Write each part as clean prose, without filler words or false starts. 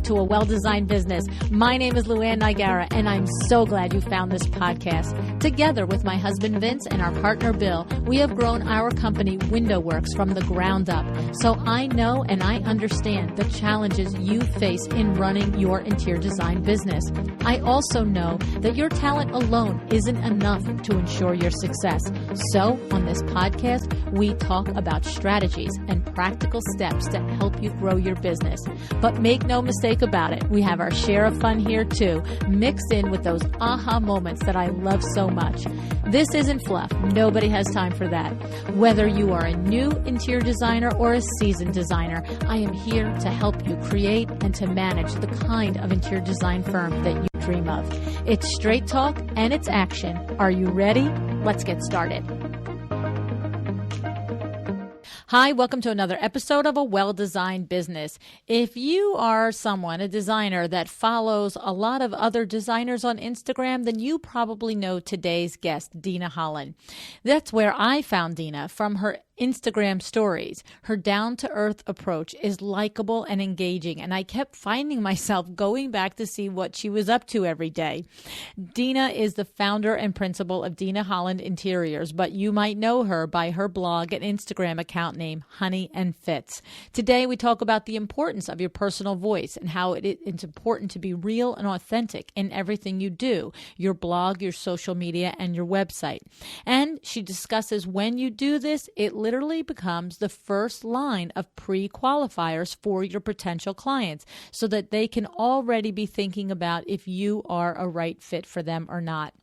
to A Well-Designed Business. My name is Luann Nigara, and I'm so glad you found this podcast. Together with my husband Vince and our partner Bill, we have grown our company Window Works from the ground up. So I know and I understand the challenges you face in running your interior design business. I also know that your talent alone isn't enough to ensure your success. So on this podcast, we talk about strategies and practical steps to help you grow your business. But make no mistake about it, we have our share of fun here too, mixed in with those aha moments that I love so much. This isn't fluff. Nobody has time for that. Whether you are a new interior designer or a seasoned designer, I am here to help you create and to manage the kind of interior design firm that you dream of. It's straight talk and it's action. Are you ready? Let's get started. Hi, welcome to another episode of A Well-Designed Business. If you are someone, a designer that follows a lot of other designers on Instagram, then you probably know today's guest, Dina Holland. That's where I found Dina, from her Instagram stories. Her down-to-earth approach is likable and engaging, and I kept finding myself going back to see what she was up to every day. Dina is the founder and principal of Dina Holland Interiors, but you might know her by her blog and Instagram account name, Honey and Fits. Today, we talk about the importance of your personal voice and how it's important to be real and authentic in everything you do, your blog, your social media, and your website. And she discusses when you do this, it literally becomes the first line of pre-qualifiers for your potential clients so that they can already be thinking about if you are a right fit for them or not.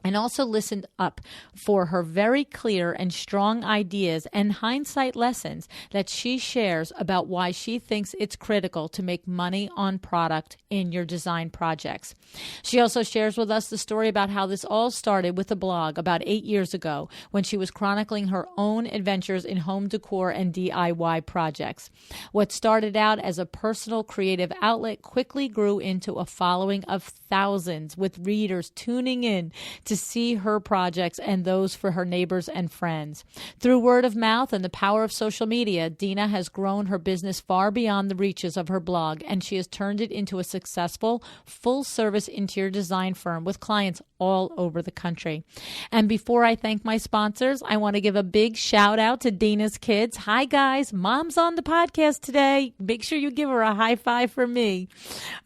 And also listen up for her very clear and strong ideas and hindsight lessons that she shares about why she thinks it's critical to make money on product in your design projects. She also shares with us the story about how this all started with a blog about 8 years ago when she was chronicling her own adventures in home decor and DIY projects. What started out as a personal creative outlet quickly grew into a following of thousands, with readers tuning in to see her projects and those for her neighbors and friends. Through word of mouth and the power of social media, Dina has grown her business far beyond the reaches of her blog, and she has turned it into a successful, full-service interior design firm with clients all over the country. And before I thank my sponsors, I want to give a big shout out to Dina's kids. Hi guys, Mom's on the podcast today. Make sure you give her a high five for me.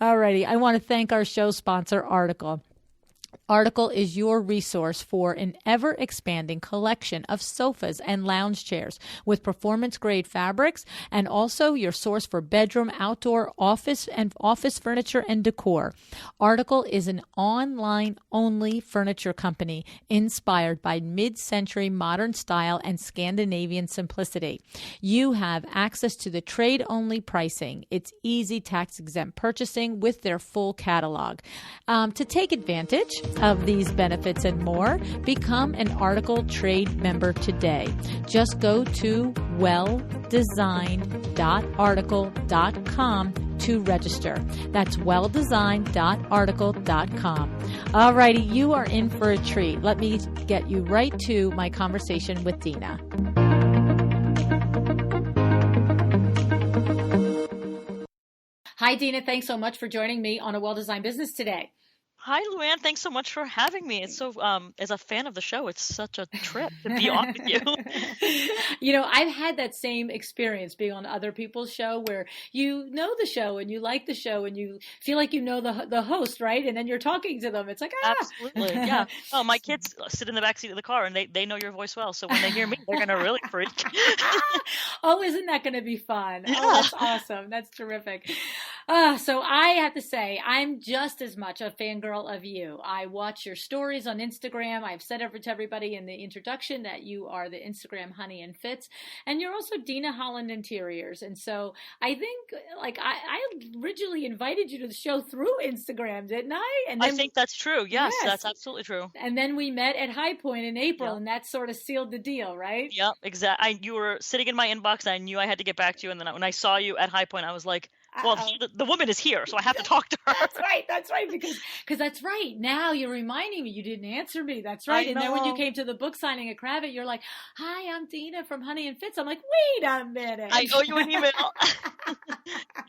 Alrighty, I want to thank our show sponsor, Article. Article is your resource for an ever-expanding collection of sofas and lounge chairs with performance-grade fabrics, and also your source for bedroom, outdoor, office furniture and decor. Article is an online-only furniture company inspired by mid-century modern style and Scandinavian simplicity. You have access to the trade-only pricing. It's easy tax-exempt purchasing with their full catalog. To take advantage of these benefits and more, become an Article Trade member today. Just go to welldesigned.article.com to register. That's welldesigned.article.com. Alrighty, you are in for a treat. Let me get you right to my conversation with Dina. Hi, Dina. Thanks so much for joining me on A Well-Designed Business today. Hi, Luann. Thanks so much for having me. It's so, as a fan of the show, it's such a trip to be on with you. You know, I've had that same experience being on other people's show where you know the show and you like the show and you feel like you know the host, right? And then you're talking to them. It's like, Absolutely, yeah. Oh, my kids sit in the backseat of the car and they know your voice well. So when they hear me, they're going to really freak. Oh, isn't that going to be fun? Yeah. Oh, that's awesome. That's terrific. So I have to say, I'm just as much a fangirl of you. I watch your stories on Instagram. I've said over to everybody in the introduction that you are the Instagram Honey and Fits, and you're also Dina Holland Interiors. And so I think, like, I originally invited you to the show through Instagram, didn't I? And then, I think that's true. Yes, that's absolutely true. And then we met at High Point in April, and that sort of sealed the deal, right? Yep, exactly. You were sitting in my inbox, and I knew I had to get back to you. And then when I saw you at High Point, I was like, well, the woman is here, so I have to talk to her. That's right, because that's right. Now you're reminding me you didn't answer me. That's right. And then when you came to the book signing at Kravet, you're like, hi, I'm Dina from Honey and Fits. I'm like, wait a minute. I owe you an email.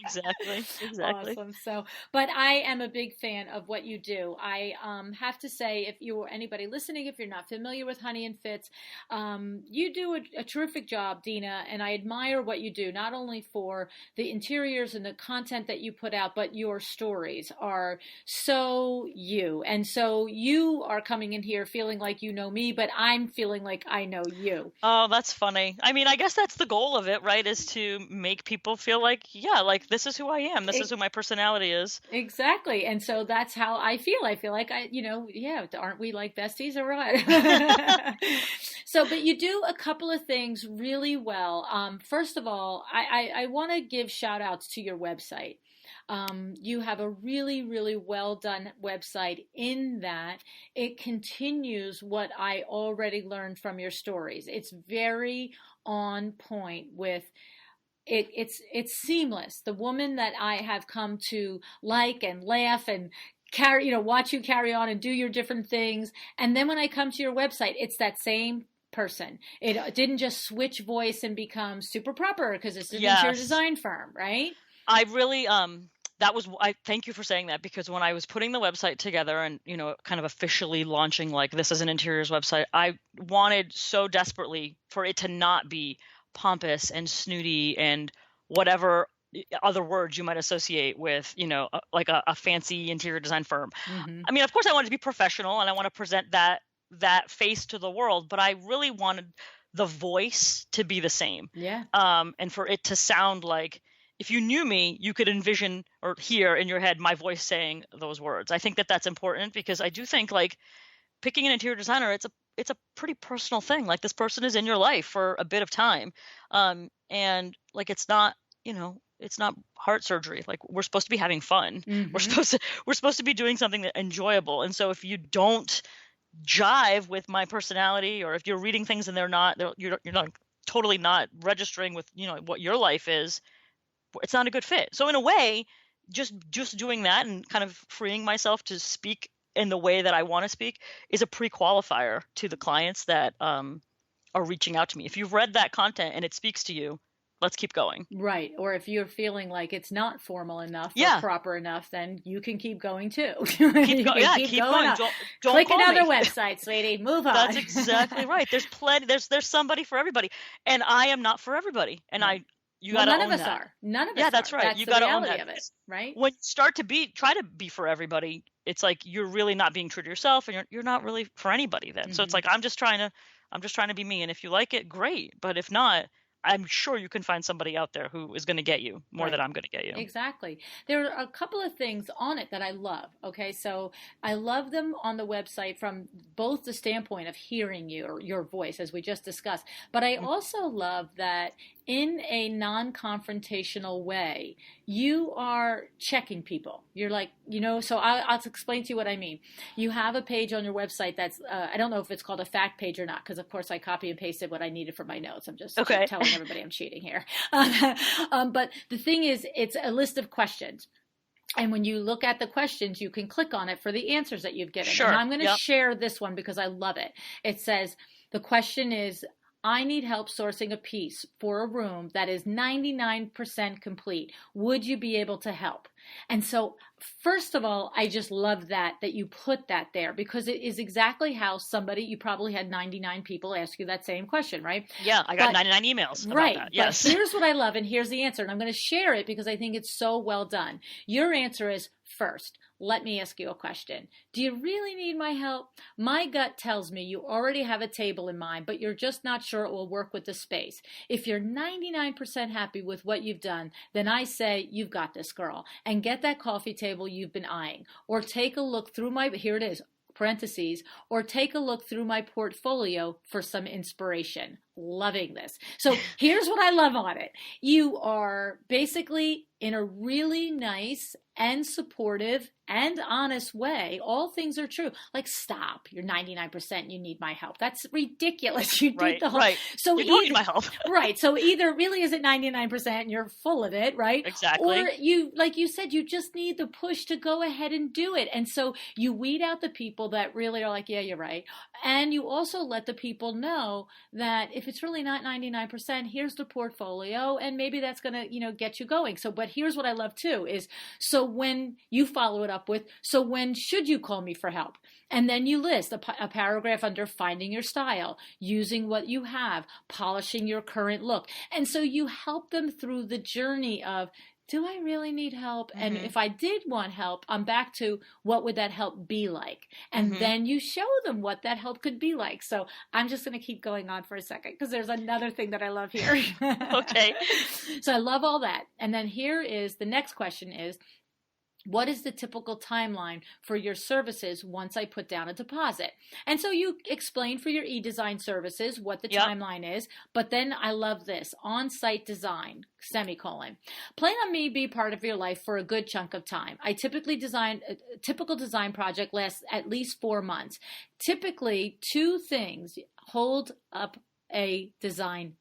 Exactly. Awesome. So, but I am a big fan of what you do. I have to say, if you or anybody listening, if you're not familiar with Honey and Fits, you do a terrific job, Dina, and I admire what you do, not only for the interiors and the content that you put out, but your stories are so you. And so you are coming in here feeling like you know me, but I'm feeling like I know you. Oh, that's funny. I mean, I guess that's the goal of it, right? Is to make people feel like, yeah, like this is who I am. This is who my personality is. Exactly. And so that's how I feel. I feel like yeah, aren't we like besties or what? So, but you do a couple of things really well. First of all, I want to give shout outs to your website. You have a really, really well done website in that it continues what I already learned from your stories. It's very on point with it's seamless. The woman that I have come to like and laugh and watch you carry on and do your different things. And then when I come to your website, it's that same person. It didn't just switch voice and become super proper because it's an interior design firm, right? I really, I thank you for saying that, because when I was putting the website together and, kind of officially launching like this as an interiors website, I wanted so desperately for it to not be pompous and snooty and whatever other words you might associate with, like a fancy interior design firm. Mm-hmm. I mean, of course I wanted to be professional and I want to present that face to the world, but I really wanted the voice to be the same. Yeah. And for it to sound like, if you knew me, you could envision or hear in your head my voice saying those words. I think that that's important, because I do think like picking an interior designer, it's a pretty personal thing. Like, this person is in your life for a bit of time. And like, it's not heart surgery. Like, we're supposed to be having fun. Mm-hmm. We're supposed to be doing something that enjoyable. And so if you don't jive with my personality, or if you're reading things and you're not totally not registering with, what your life is, it's not a good fit. So in a way, just doing that and kind of freeing myself to speak in the way that I want to speak is a pre-qualifier to the clients that are reaching out to me. If you've read that content and it speaks to you, let's keep going. Right. Or if you're feeling like it's not formal enough or proper enough, then you can keep going too. Keep going. Don't click another website, sweetie. Move on. That's exactly right. There's plenty. There's somebody for everybody, and I am not for everybody. And none of us are. None of us. Yeah, that's right. That's you got to own that. Of it, right? When you start to try to be for everybody, it's like you're really not being true to yourself, and you're not really for anybody then. Mm-hmm. So it's like I'm just trying to be me, and if you like it, great. But if not, I'm sure you can find somebody out there who is going to get you more than I'm going to get you. Exactly. There are a couple of things on it that I love. Okay, so I love them on the website from both the standpoint of hearing you, or your voice, as we just discussed. But I also love that in a non-confrontational way, you are checking people. You're like, so I'll explain to you what I mean. You have a page on your website that's, I don't know if it's called a fact page or not, because of course I copy and pasted what I needed for my notes. I'm just telling everybody I'm cheating here. But the thing is, it's a list of questions. And when you look at the questions, you can click on it for the answers that you've given. Sure. And I'm going to share this one because I love it. It says, the question is, I need help sourcing a piece for a room that is 99% complete. Would you be able to help? And so, first of all, I just love that you put that there, because it is exactly how you probably had 99 people ask you that same question, right? Yeah, I got 99 emails about that. Yes. But here's what I love, and here's the answer. And I'm going to share it because I think it's so well done. Your answer is, first, let me ask you a question. Do you really need my help? My gut tells me you already have a table in mind, but you're just not sure it will work with the space. If you're 99% happy with what you've done, then I say you've got this, girl, and get that coffee table you've been eyeing. Or take a look through here it is, parentheses, or take a look through my portfolio for some inspiration. Loving this. So here's what I love on it. You are basically in a really nice and supportive and honest way. All things are true. Like, stop, you're 99%, you need my help. That's ridiculous. You did the whole, right. so you don't need my help. Right. So either really is it 99% and you're full of it, right? Exactly. Or you, like you said, you just need the push to go ahead and do it. And so you weed out the people that really are like, yeah, you're right. And you also let the people know that if it's really not 99%, here's the portfolio, and maybe that's going to, get you going. So, but here's what I love too is, so when you follow it up with, so when should you call me for help? And then you list a paragraph under finding your style, using what you have, polishing your current look. And so you help them through the journey of, do I really need help? And if I did want help, I'm back to what would that help be like? And then you show them what that help could be like. So I'm just going to keep going on for a second because there's another thing that I love here. Okay. So I love all that. And then here is the next question is, what is the typical timeline for your services once I put down a deposit? And so you explain for your e-design services what the timeline is, but then I love this, on-site design, semicolon. Plan on me be part of your life for a good chunk of time. A typical design project lasts at least 4 months. Typically, two things hold up a design.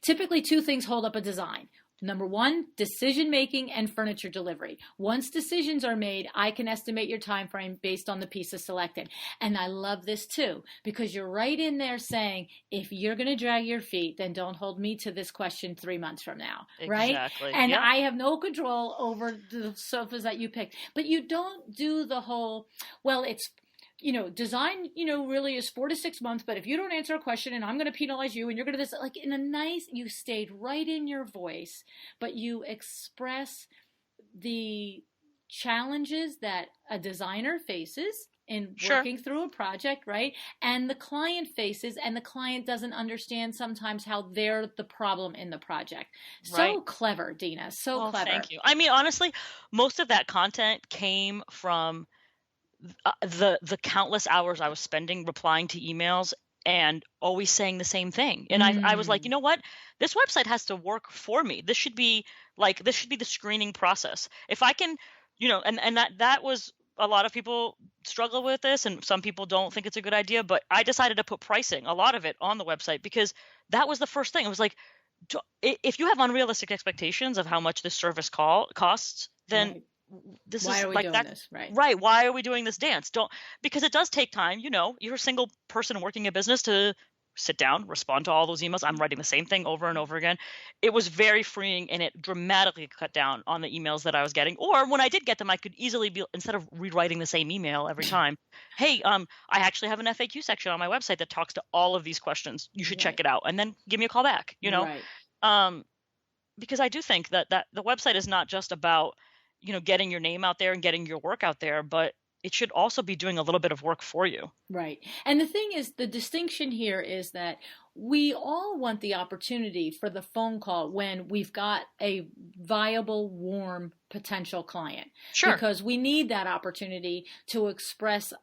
Typically, two things hold up a design. Number one, decision-making and furniture delivery. Once decisions are made, I can estimate your time frame based on the pieces selected. And I love this too, because you're right in there saying, if you're going to drag your feet, then don't hold me to this question 3 months from now, right? Exactly. And I have no control over the sofas that you pick. But you don't do the whole, well, it's design, really is 4 to 6 months, but if you don't answer a question and I'm going to penalize you and you're going to this, like in a nice, you stayed right in your voice, but you express the challenges that a designer faces in working through a project, right? And the client faces, and the client doesn't understand sometimes how they're the problem in the project. So clever, Dina. So clever. Thank you. I mean, honestly, most of that content came from the countless hours I was spending replying to emails and always saying the same thing. And I was like, you know what? This website has to work for me. This should be the screening process. If I can, and that was, a lot of people struggle with this and some people don't think it's a good idea, but I decided to put pricing, a lot of it, on the website because that was the first thing. It was like, if you have unrealistic expectations of how much this service costs, then this why is are we like doing that, this? Right. Why are we doing this dance? Because it does take time. You're a single person working a business to sit down, respond to all those emails. I'm writing the same thing over and over again. It was very freeing, and it dramatically cut down on the emails that I was getting. Or when I did get them, I could easily be, instead of rewriting the same email every time, hey, I actually have an FAQ section on my website that talks to all of these questions. You should check it out, and then give me a call back. Because I do think that the website is not just about getting your name out there and getting your work out there, but it should also be doing a little bit of work for you. Right. And the thing is, the distinction here is that we all want the opportunity for the phone call when we've got a viable, warm potential client. Sure. Because we need that opportunity to express,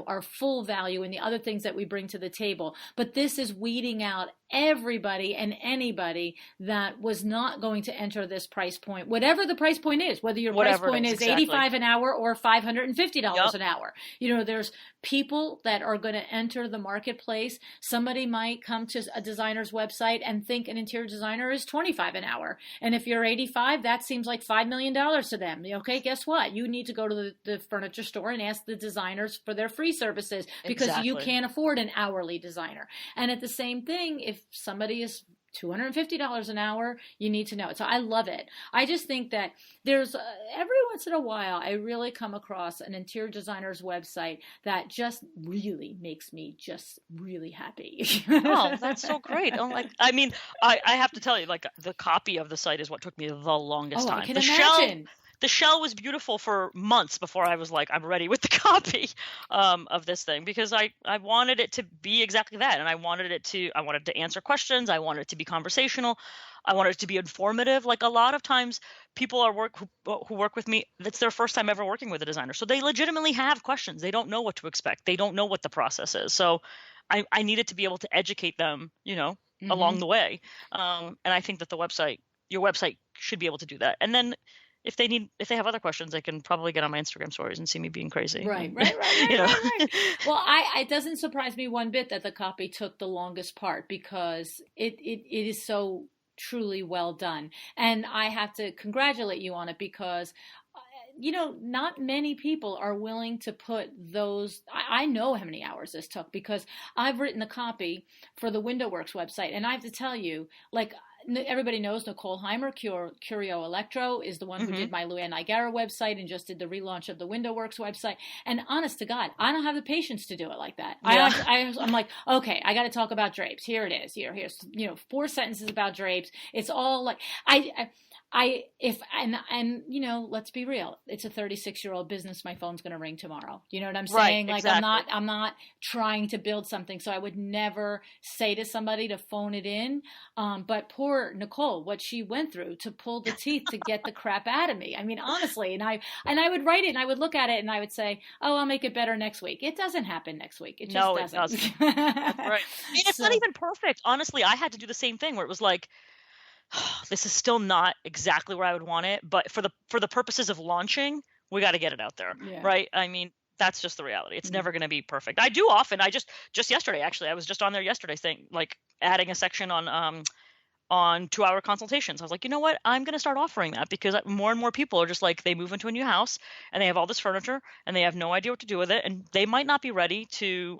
our full value and the other things that we bring to the table. But this is weeding out everybody and anybody that was not going to enter this price point, whatever the price point is, whether your price point is $85 an hour or $550 an hour. There's people that are going to enter the marketplace. Somebody might come to a designer's website and think an interior designer is $25 an hour. And if you're 85, that seems like $5 million to them. Okay, guess what? You need to go to the furniture store and ask the designers for their free services because you can't afford an hourly designer. And at the same thing, if somebody is $250 an hour, you need to know it. So I love it. I just think that there's every once in a while, I really come across an interior designer's website that just really makes me just really happy. Oh, that's so great. I have to tell you, like, the copy of the site is what took me the longest time. I can imagine. The shell was beautiful for months before I was like, I'm ready with the copy of this thing, because I wanted it to be exactly that. And I wanted to answer questions. I wanted it to be conversational. I wanted it to be informative. Like, a lot of times people who work with me, that's their first time ever working with a designer. So they legitimately have questions. They don't know what to expect. They don't know what the process is. So I needed to be able to educate them, along the way. And I think that the website your website should be able to do that. And then if they have other questions, they can probably get on my Instagram stories and see me being crazy. Right. Well, it doesn't surprise me one bit that the copy took the longest part, because it is so truly well done. And I have to congratulate you on it, because not many people are willing to put those. I know how many hours this took, because I've written the copy for the WindowWorks website. And I have to tell you, like, everybody knows Nicole Heimer, Curio Electro, is the one who did my Luann Nigara website and just did the relaunch of the WindowWorks website. And honest to God, I don't have the patience to do it like that. Yeah. I'm like, okay, I got to talk about drapes. Here it is. Here's 4 sentences about drapes. It's all like let's be real. It's a 36-year-old business. My phone's going to ring tomorrow. You know what I'm saying? Right, like, exactly. I'm not trying to build something. So I would never say to somebody to phone it in. But poor Nicole, what she went through to pull the teeth to get the crap out of me. I mean, honestly, and I would write it and I would look at it and I would say, oh, I'll make it better next week. It doesn't happen next week. It just doesn't. It doesn't. That's right. And it's not even perfect. Honestly, I had to do the same thing where it was like, this is still not exactly where I would want it, but for the purposes of launching, we got to get it out there, right? I mean, that's just the reality. It's never going to be perfect. I do often. I just yesterday, actually, I was just on there yesterday saying, like, adding a section on 2-hour consultations. I was like, you know what? I'm going to start offering that, because more and more people are just like, they move into a new house and they have all this furniture and they have no idea what to do with it, and they might not be ready to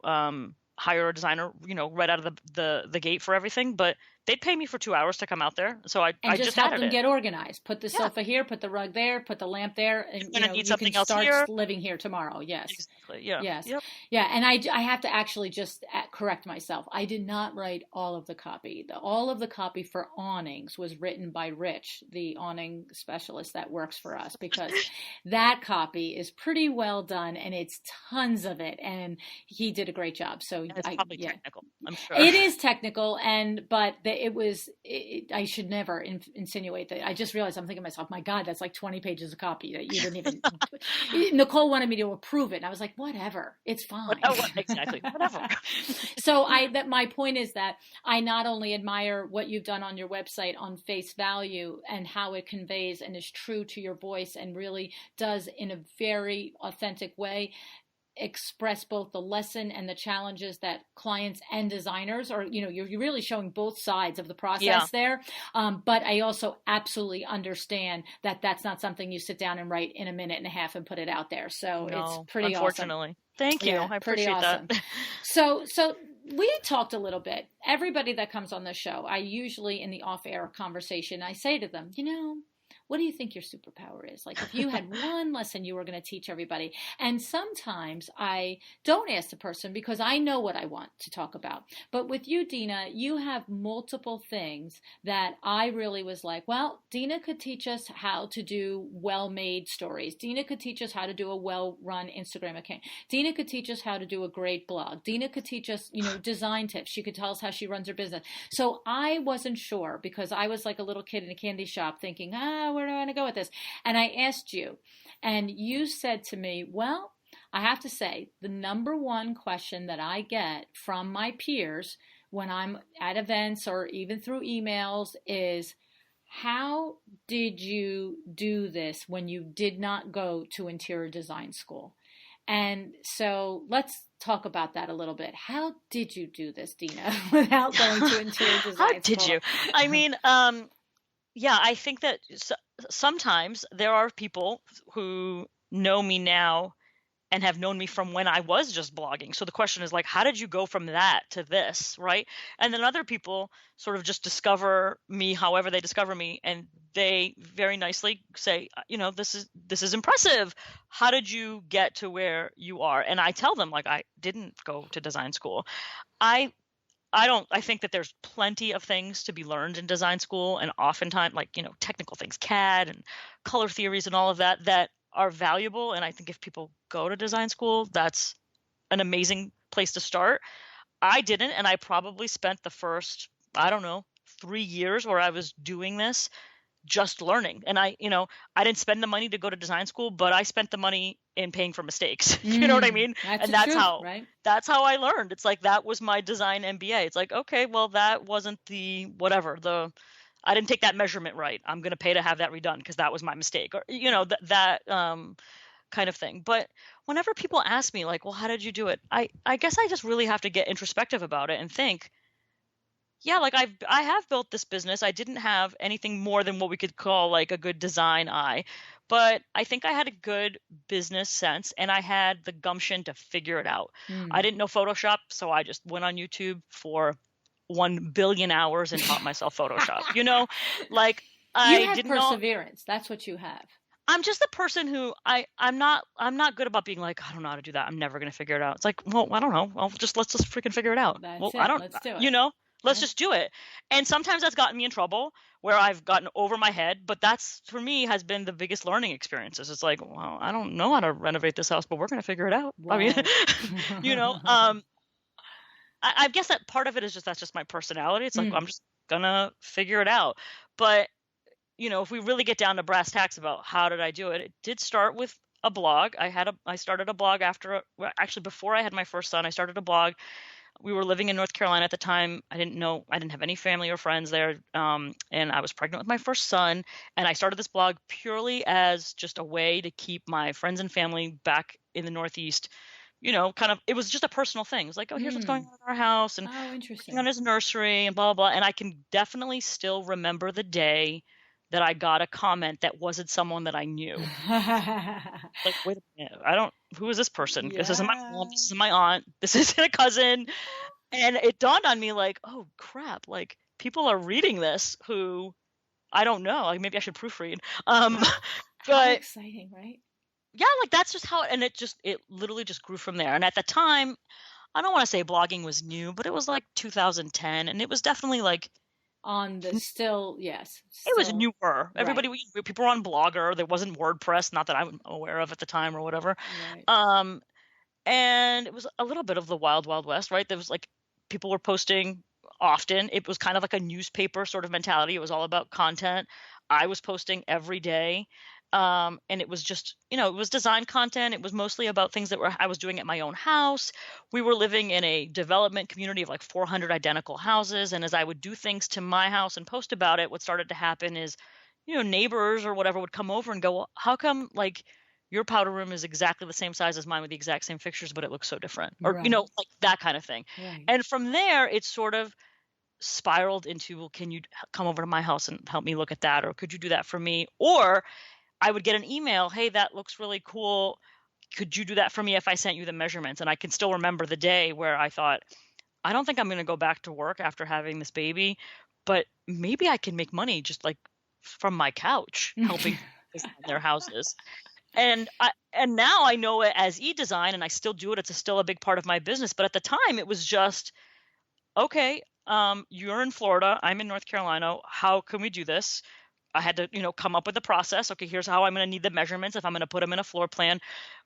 hire a designer, right out of the gate for everything, but they'd pay me for 2 hours to come out there. So I just help them get organized. Put the sofa here, put the rug there, put the lamp there, and you can start living here tomorrow. Yes. Exactly. Yeah. Yes. Yep. Yeah. And I have to actually just correct myself. I did not write all of the copy. All of the copy for awnings was written by Rich, the awning specialist that works for us, because that copy is pretty well done and it's tons of it. And he did a great job. So it's probably technical, I'm sure. It is technical, but I should never insinuate that. I just realized, I'm thinking to myself, my God, that's like 20 pages of copy that you didn't even. Nicole wanted me to approve it, and I was like, whatever, it's fine. Exactly, whatever. So my point is that I not only admire what you've done on your website on face value and how it conveys and is true to your voice and really does, in a very authentic way, express both the lesson and the challenges that clients and designers are, you're really showing both sides of the process there. But I also absolutely understand that that's not something you sit down and write in a minute and a half and put it out there. So it's pretty unfortunately. Awesome. Thank you. Yeah, I appreciate awesome. that. So we talked a little bit. Everybody that comes on the show, I usually, in the off-air conversation, I say to them, what do you think your superpower is? Like, if you had one lesson you were going to teach everybody. And sometimes I don't ask the person because I know what I want to talk about. But with you, Dina, you have multiple things that I really was like, well, Dina could teach us how to do well-made stories. Dina could teach us how to do a well-run Instagram account. Dina could teach us how to do a great blog. Dina could teach us, design tips. She could tell us how she runs her business. So I wasn't sure, because I was like a little kid in a candy shop thinking, where do I want to go with this? And I asked you, and you said to me, well, I have to say, the number one question that I get from my peers when I'm at events or even through emails is, how did you do this when you did not go to interior design school? And so let's talk about that a little bit. How did you do this, Dina, without going to interior design school? How did you? I mean, yeah, I think that sometimes there are people who know me now and have known me from when I was just blogging. So the question is like, how did you go from that to this, right? And then other people sort of just discover me however they discover me, and they very nicely say, this is impressive. How did you get to where you are? And I tell them, like, I didn't go to design school. I think that there's plenty of things to be learned in design school, and oftentimes, like, technical things, CAD and color theories and all of that are valuable. And I think if people go to design school, that's an amazing place to start. I didn't, and I probably spent the first, 3 years where I was doing this just learning. And I didn't spend the money to go to design school, but I spent the money in paying for mistakes. You know what I mean? That's how I learned. It's like, that was my design MBA. It's like, okay, well, that wasn't the whatever, I didn't take that measurement right. I'm going to pay to have that redone because that was my mistake, or that kind of thing. But whenever people ask me like, well, how did you do it? I guess I just really have to get introspective about it and think, yeah, like I have built this business. I didn't have anything more than what we could call like a good design eye, but I think I had a good business sense and I had the gumption to figure it out. I didn't know Photoshop, so I just went on YouTube for 1 billion hours and taught myself Photoshop. Like You I have didn't know. perseverance. That's what you have. I'm just the person who I'm not good about being like, I don't know how to do that. I'm never gonna figure it out. It's like, well, I don't know. Well, let's just freaking figure it out. That's Well, it. I don't, Let's do it. let's Yeah. just do it. And sometimes that's gotten me in trouble where I've gotten over my head, but that's for me has been the biggest learning experiences. It's like, well, I don't know how to renovate this house, but we're gonna figure it out. I mean, I guess that part of it is that's just my personality. It's like, I'm just gonna figure it out. But if we really get down to brass tacks about how did I do it, it did start with a blog. I started a blog actually before I had my first son. I started a blog. We were living in North Carolina at the time. I didn't have any family or friends there. And I was pregnant with my first son. And I started this blog purely as just a way to keep my friends and family back in the Northeast. Kind of, it was just a personal thing. It was like, oh, here's what's going on in our house and interesting. on his nursery and blah, blah, blah. And I can definitely still remember the day that I got a comment that wasn't someone that I knew. Like, wait a minute, who is this person? This isn't my mom, this isn't my aunt, this isn't a cousin. And it dawned on me like, oh crap, like people are reading this who I don't know. Like maybe I should proofread. How But exciting, right? yeah, like that's just how, and it literally just grew from there. And at the time, I don't want to say blogging was new, but it was like 2010, and it was definitely like, on the it was newer. Everybody, people were on Blogger. There wasn't WordPress, not that I'm aware of at the time or whatever. Right. And it was a little bit of the wild, wild west, right? There was like people were posting often. It was kind of like a newspaper sort of mentality. It was all about content. I was posting every day. And it was just, it was design content. It was mostly about things that I was doing at my own house. We were living in a development community of like 400 identical houses. And as I would do things to my house and post about it, what started to happen is, neighbors or whatever would come over and go, well, how come like your powder room is exactly the same size as mine with the exact same fixtures, but it looks so different, or, like that kind of thing. Right. And from there, it sort of spiraled into, well, can you come over to my house and help me look at that? Or could you do that for me? Or I would get an email, hey, that looks really cool. Could you do that for me if I sent you the measurements? And I can still remember the day where I thought, I don't think I'm going to go back to work after having this baby, but maybe I can make money just like from my couch helping design their houses. And now I know it as e-design, and I still do it. It's still a big part of my business. But at the time, it was just, okay, you're in Florida, I'm in North Carolina. How can we do this? I had to, come up with a process. Okay, here's how I'm going to need the measurements if I'm going to put them in a floor plan.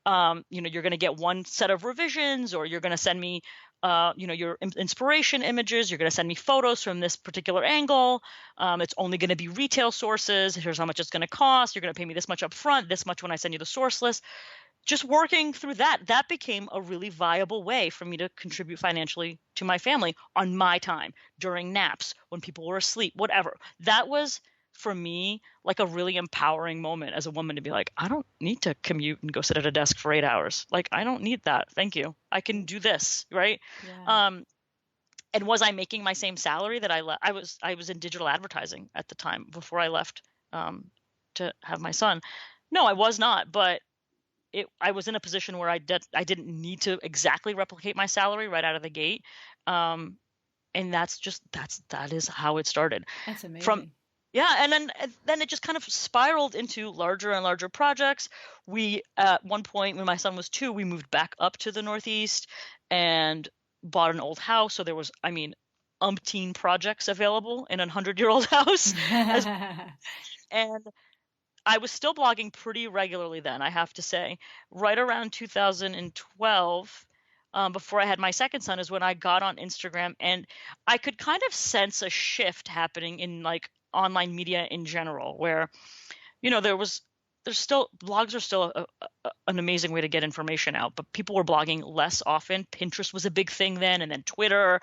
You're going to get one set of revisions, or you're going to send me, your inspiration images. You're going to send me photos from this particular angle. It's only going to be retail sources. Here's how much it's going to cost. You're going to pay me this much up front, this much when I send you the source list. Just working through that became a really viable way for me to contribute financially to my family on my time, during naps, when people were asleep, whatever. That was, for me, like a really empowering moment as a woman to be like, I don't need to commute and go sit at a desk for 8 hours. Like, I don't need that. Thank you. I can do this. Right. Yeah. And was I making my same salary that I was in digital advertising at the time before I left to have my son? No, I was not. But I was in a position where I didn't need to exactly replicate my salary right out of the gate. And that is how it started. That's amazing. And then it just kind of spiraled into larger and larger projects. We, at one point when my son was 2, we moved back up to the Northeast and bought an old house. So there was, umpteen projects available in a 100-year-old house. And I was still blogging pretty regularly then, I have to say. Right around 2012, before I had my second son, is when I got on Instagram, and I could kind of sense a shift happening in like online media in general, where, blogs are still an amazing way to get information out, but people were blogging less often. Pinterest was a big thing then, and then Twitter.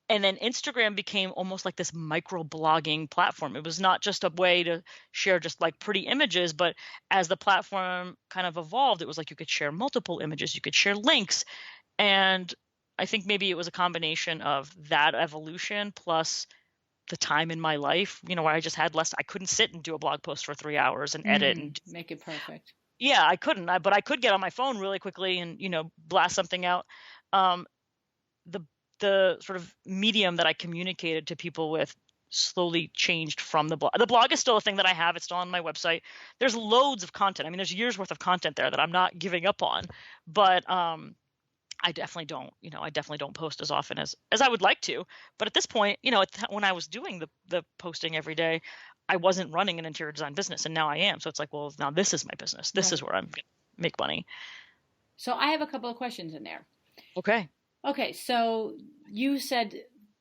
And then Instagram became almost like this micro blogging platform. It was not just a way to share just like pretty images, but as the platform kind of evolved, it was like you could share multiple images, you could share links. And I think maybe it was a combination of that evolution plus the time in my life, where I just had less, I couldn't sit and do a blog post for 3 hours and edit and make it perfect. Yeah, I couldn't, but I could get on my phone really quickly and, blast something out. The sort of medium that I communicated to people with slowly changed from the blog. The blog is still a thing that I have. It's still on my website. There's loads of content. I mean, there's years worth of content there that I'm not giving up on, but I definitely don't post as often as I would like to. But at this point, when I was doing the posting every day, I wasn't running an interior design business, and now I am. So it's like, well, now this is my business. This is where I'm going to make money. So I have a couple of questions in there. Okay, so you said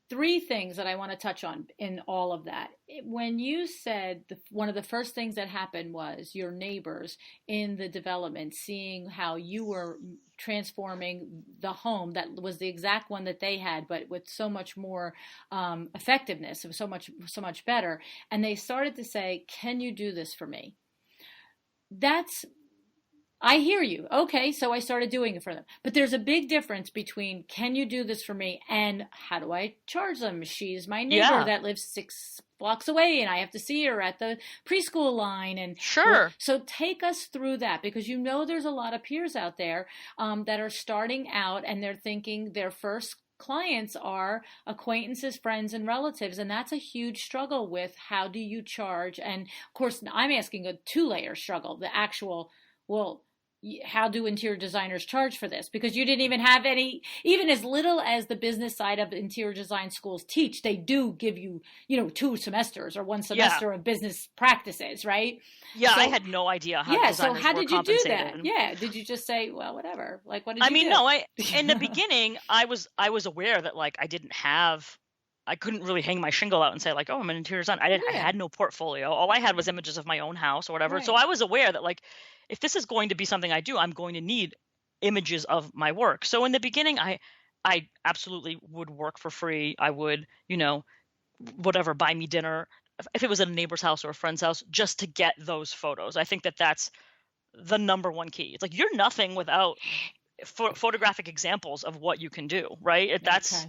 3 things that I want to touch on in all of that. When you said one of the first things that happened was your neighbors in the development seeing how you were transforming the home that was the exact one that they had, but with so much more effectiveness, it was so much better. And they started to say, "Can you do this for me?" I hear you. Okay, so I started doing it for them. But there's a big difference between can you do this for me and how do I charge them? She's my neighbor that lives 6 blocks away and I have to see her at the preschool line. And sure. So take us through that, because there's a lot of peers out there that are starting out and they're thinking their first clients are acquaintances, friends, and relatives. And that's a huge struggle with how do you charge? And of course, I'm asking a 2-layer struggle, the actual, how do interior designers charge for this? Because you didn't even have any, even as little as the business side of interior design schools teach, they do give you, 2 semesters or 1 semester of business practices, right? Yeah, so, I had no idea how designers so how did you do that? And... Yeah, did you just say, well, whatever? Like, what did you do? I mean, no, in the beginning, I was aware that like I couldn't really hang my shingle out and say like, oh, I'm an interior designer. I had no portfolio. All I had was images of my own house or whatever. Right. So I was aware that like, if this is going to be something I do, I'm going to need images of my work. So in the beginning, I absolutely would work for free. I would, whatever, buy me dinner if it was at a neighbor's house or a friend's house, just to get those photos. I think that that's the number one key. It's like you're nothing without photographic examples of what you can do, right? That's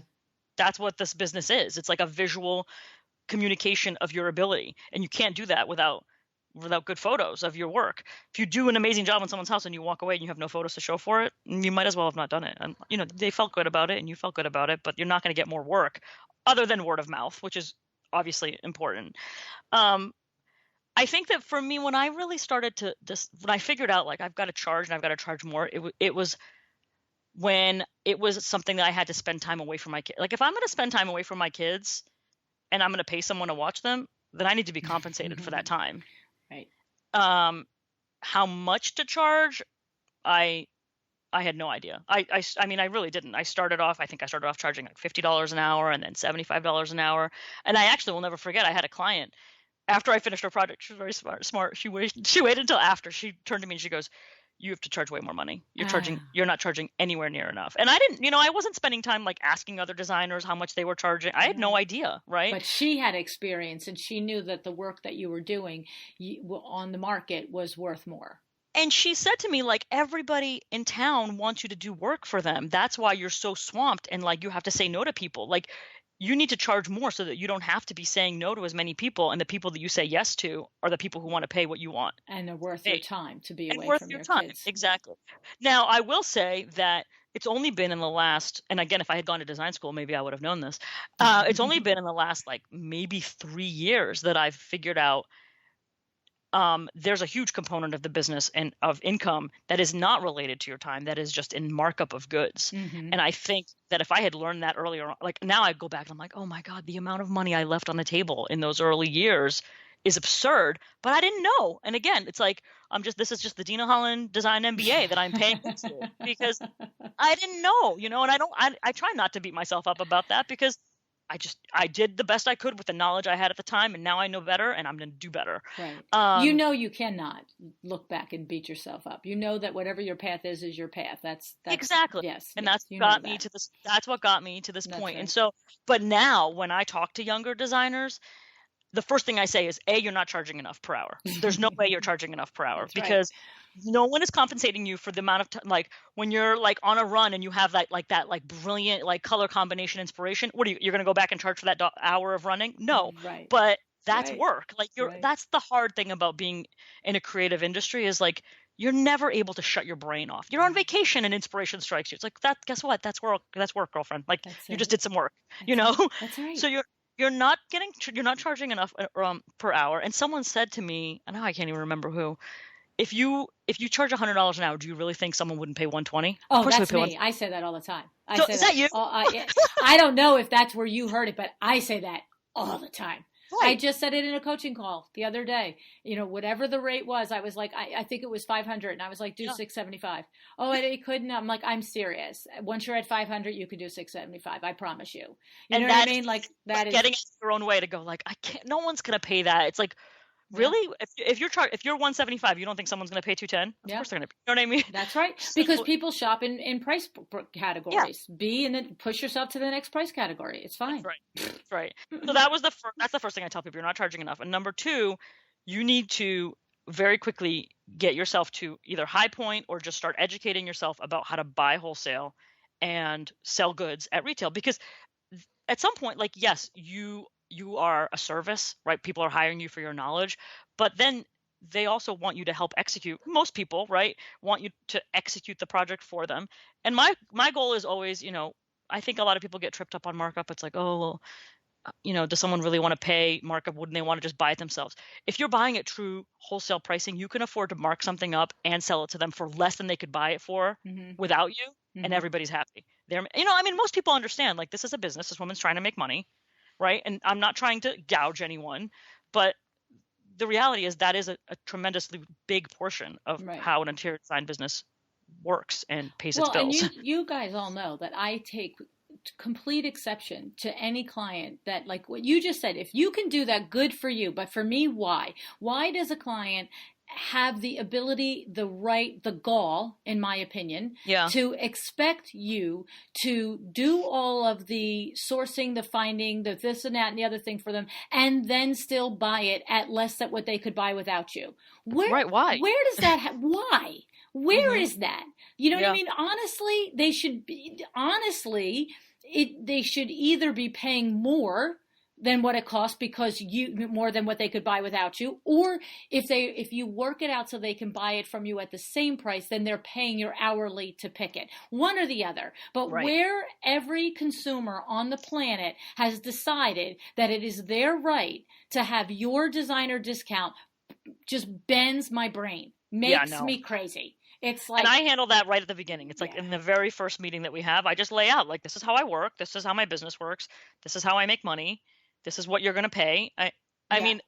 what this business is. It's like a visual communication of your ability, and you can't do that without good photos of your work. If you do an amazing job in someone's house and you walk away and you have no photos to show for it, you might as well have not done it. And they felt good about it and you felt good about it, but you're not going to get more work other than word of mouth, which is obviously important. I think that for me, when I really started when I figured out like I've got to charge and I've got to charge more, it was when it was something that I had to spend time away from my kids. Like if I'm going to spend time away from my kids and I'm going to pay someone to watch them, then I need to be compensated for that time. Right. How much to charge? I had no idea. I mean, I really didn't. I started off charging like $50 an hour and then $75 an hour. And I actually will never forget, I had a client after I finished her project. She was very smart. She waited until after. She turned to me and she goes, "You have to charge way more money. You're not charging anywhere near enough." And I didn't, I wasn't spending time like asking other designers how much they were charging. I had no idea, right? But she had experience and she knew that the work that you were doing on the market was worth more. And she said to me, like, everybody in town wants you to do work for them. That's why you're so swamped and like you have to say no to people. Like, you need to charge more so that you don't have to be saying no to as many people, and the people that you say yes to are the people who want to pay what you want. And they're worth your time to be away from your kids. Exactly. Now, I will say that it's only been in the last, and again, if I had gone to design school, maybe I would have known this. It's only been in the last like maybe 3 years that I've figured out there's a huge component of the business and of income that is not related to your time, that is just in markup of goods. Mm-hmm. And I think that if I had learned that earlier, like now I go back and I'm like, oh my God, the amount of money I left on the table in those early years is absurd, but I didn't know. And again, it's like, this is just the Dina Holland Design MBA that I'm paying into because I didn't know, and I try not to beat myself up about that because I did the best I could with the knowledge I had at the time, and now I know better, and I'm going to do better. Right. You cannot look back and beat yourself up. You know that whatever your path is your path. That's exactly. Yes. And yes, that's got me to this. That's what got me to this point. Right. And so, but now when I talk to younger designers, the first thing I say is, A, you're not charging enough per hour. There's no way you're charging enough per hour because no one is compensating you for the amount of time. Like when you're like on a run and you have that brilliant like color combination inspiration, what are you're going to go back and charge for that hour of running? No, but that's work. Like that's the hard thing about being in a creative industry is like, you're never able to shut your brain off. You're on vacation and inspiration strikes you. It's like that. Guess what? That's work. That's work, girlfriend. Like you just did some work, That's right. So you're not charging enough per hour. And someone said to me, and now I can't even remember who, if you charge $100 an hour, do you really think someone wouldn't pay $120? Oh, that's me. I say that all the time. Is that you? I don't know if that's where you heard it, but I say that all the time. Right. I just said it in a coaching call the other day. Whatever the rate was, I was like, I think it was 500, and I was like, do 675. Oh, it couldn't. I'm like, I'm serious. Once you're at 500, you could do 675. I promise you. You know what I mean? Like that is getting it your own way to go. Like I can't. No one's gonna pay that. It's like. Really? If you're 175, you don't think someone's going to pay 210? Of course they're going to. You know what I mean? That's right. Because people shop in price categories. B, and then push yourself to the next price category. It's fine. That's right. So that's the first thing I tell people. You're not charging enough. And number two, you need to very quickly get yourself to either High Point or just start educating yourself about how to buy wholesale and sell goods at retail. Because at some point, like, yes, you are a service, right? People are hiring you for your knowledge, but then they also want you to help execute. Most people, right, want you to execute the project for them. And my goal is always, I think a lot of people get tripped up on markup. It's like, oh, well, does someone really want to pay markup? Wouldn't they want to just buy it themselves? If you're buying at true wholesale pricing, you can afford to mark something up and sell it to them for less than they could buy it for without you, and everybody's happy. Most people understand, like, this is a business. This woman's trying to make money. Right. And I'm not trying to gouge anyone, but the reality is that is a tremendously big portion of how an interior design business works and pays its bills. And you guys all know that I take complete exception to any client that, like what you just said, if you can do that, good for you. But for me, why? Why does a client have the ability, the gall, in my opinion, to expect you to do all of the sourcing, the finding, the this and that and the other thing for them, and then still buy it at less than what they could buy without you? Why? Where does that why? Where is that? You know what I mean? Honestly, they should either be paying more than what it costs because more than what they could buy without you, or if you work it out so they can buy it from you at the same price, then they're paying your hourly to pick it. One or the other. But where every consumer on the planet has decided that it is their right to have your designer discount just bends my brain, makes me crazy. It's like, and I handle that right at the beginning. It's like in the very first meeting that we have, I just lay out, like, this is how I work. This is how my business works. This is how I make money. This is what you're going to pay. I mean,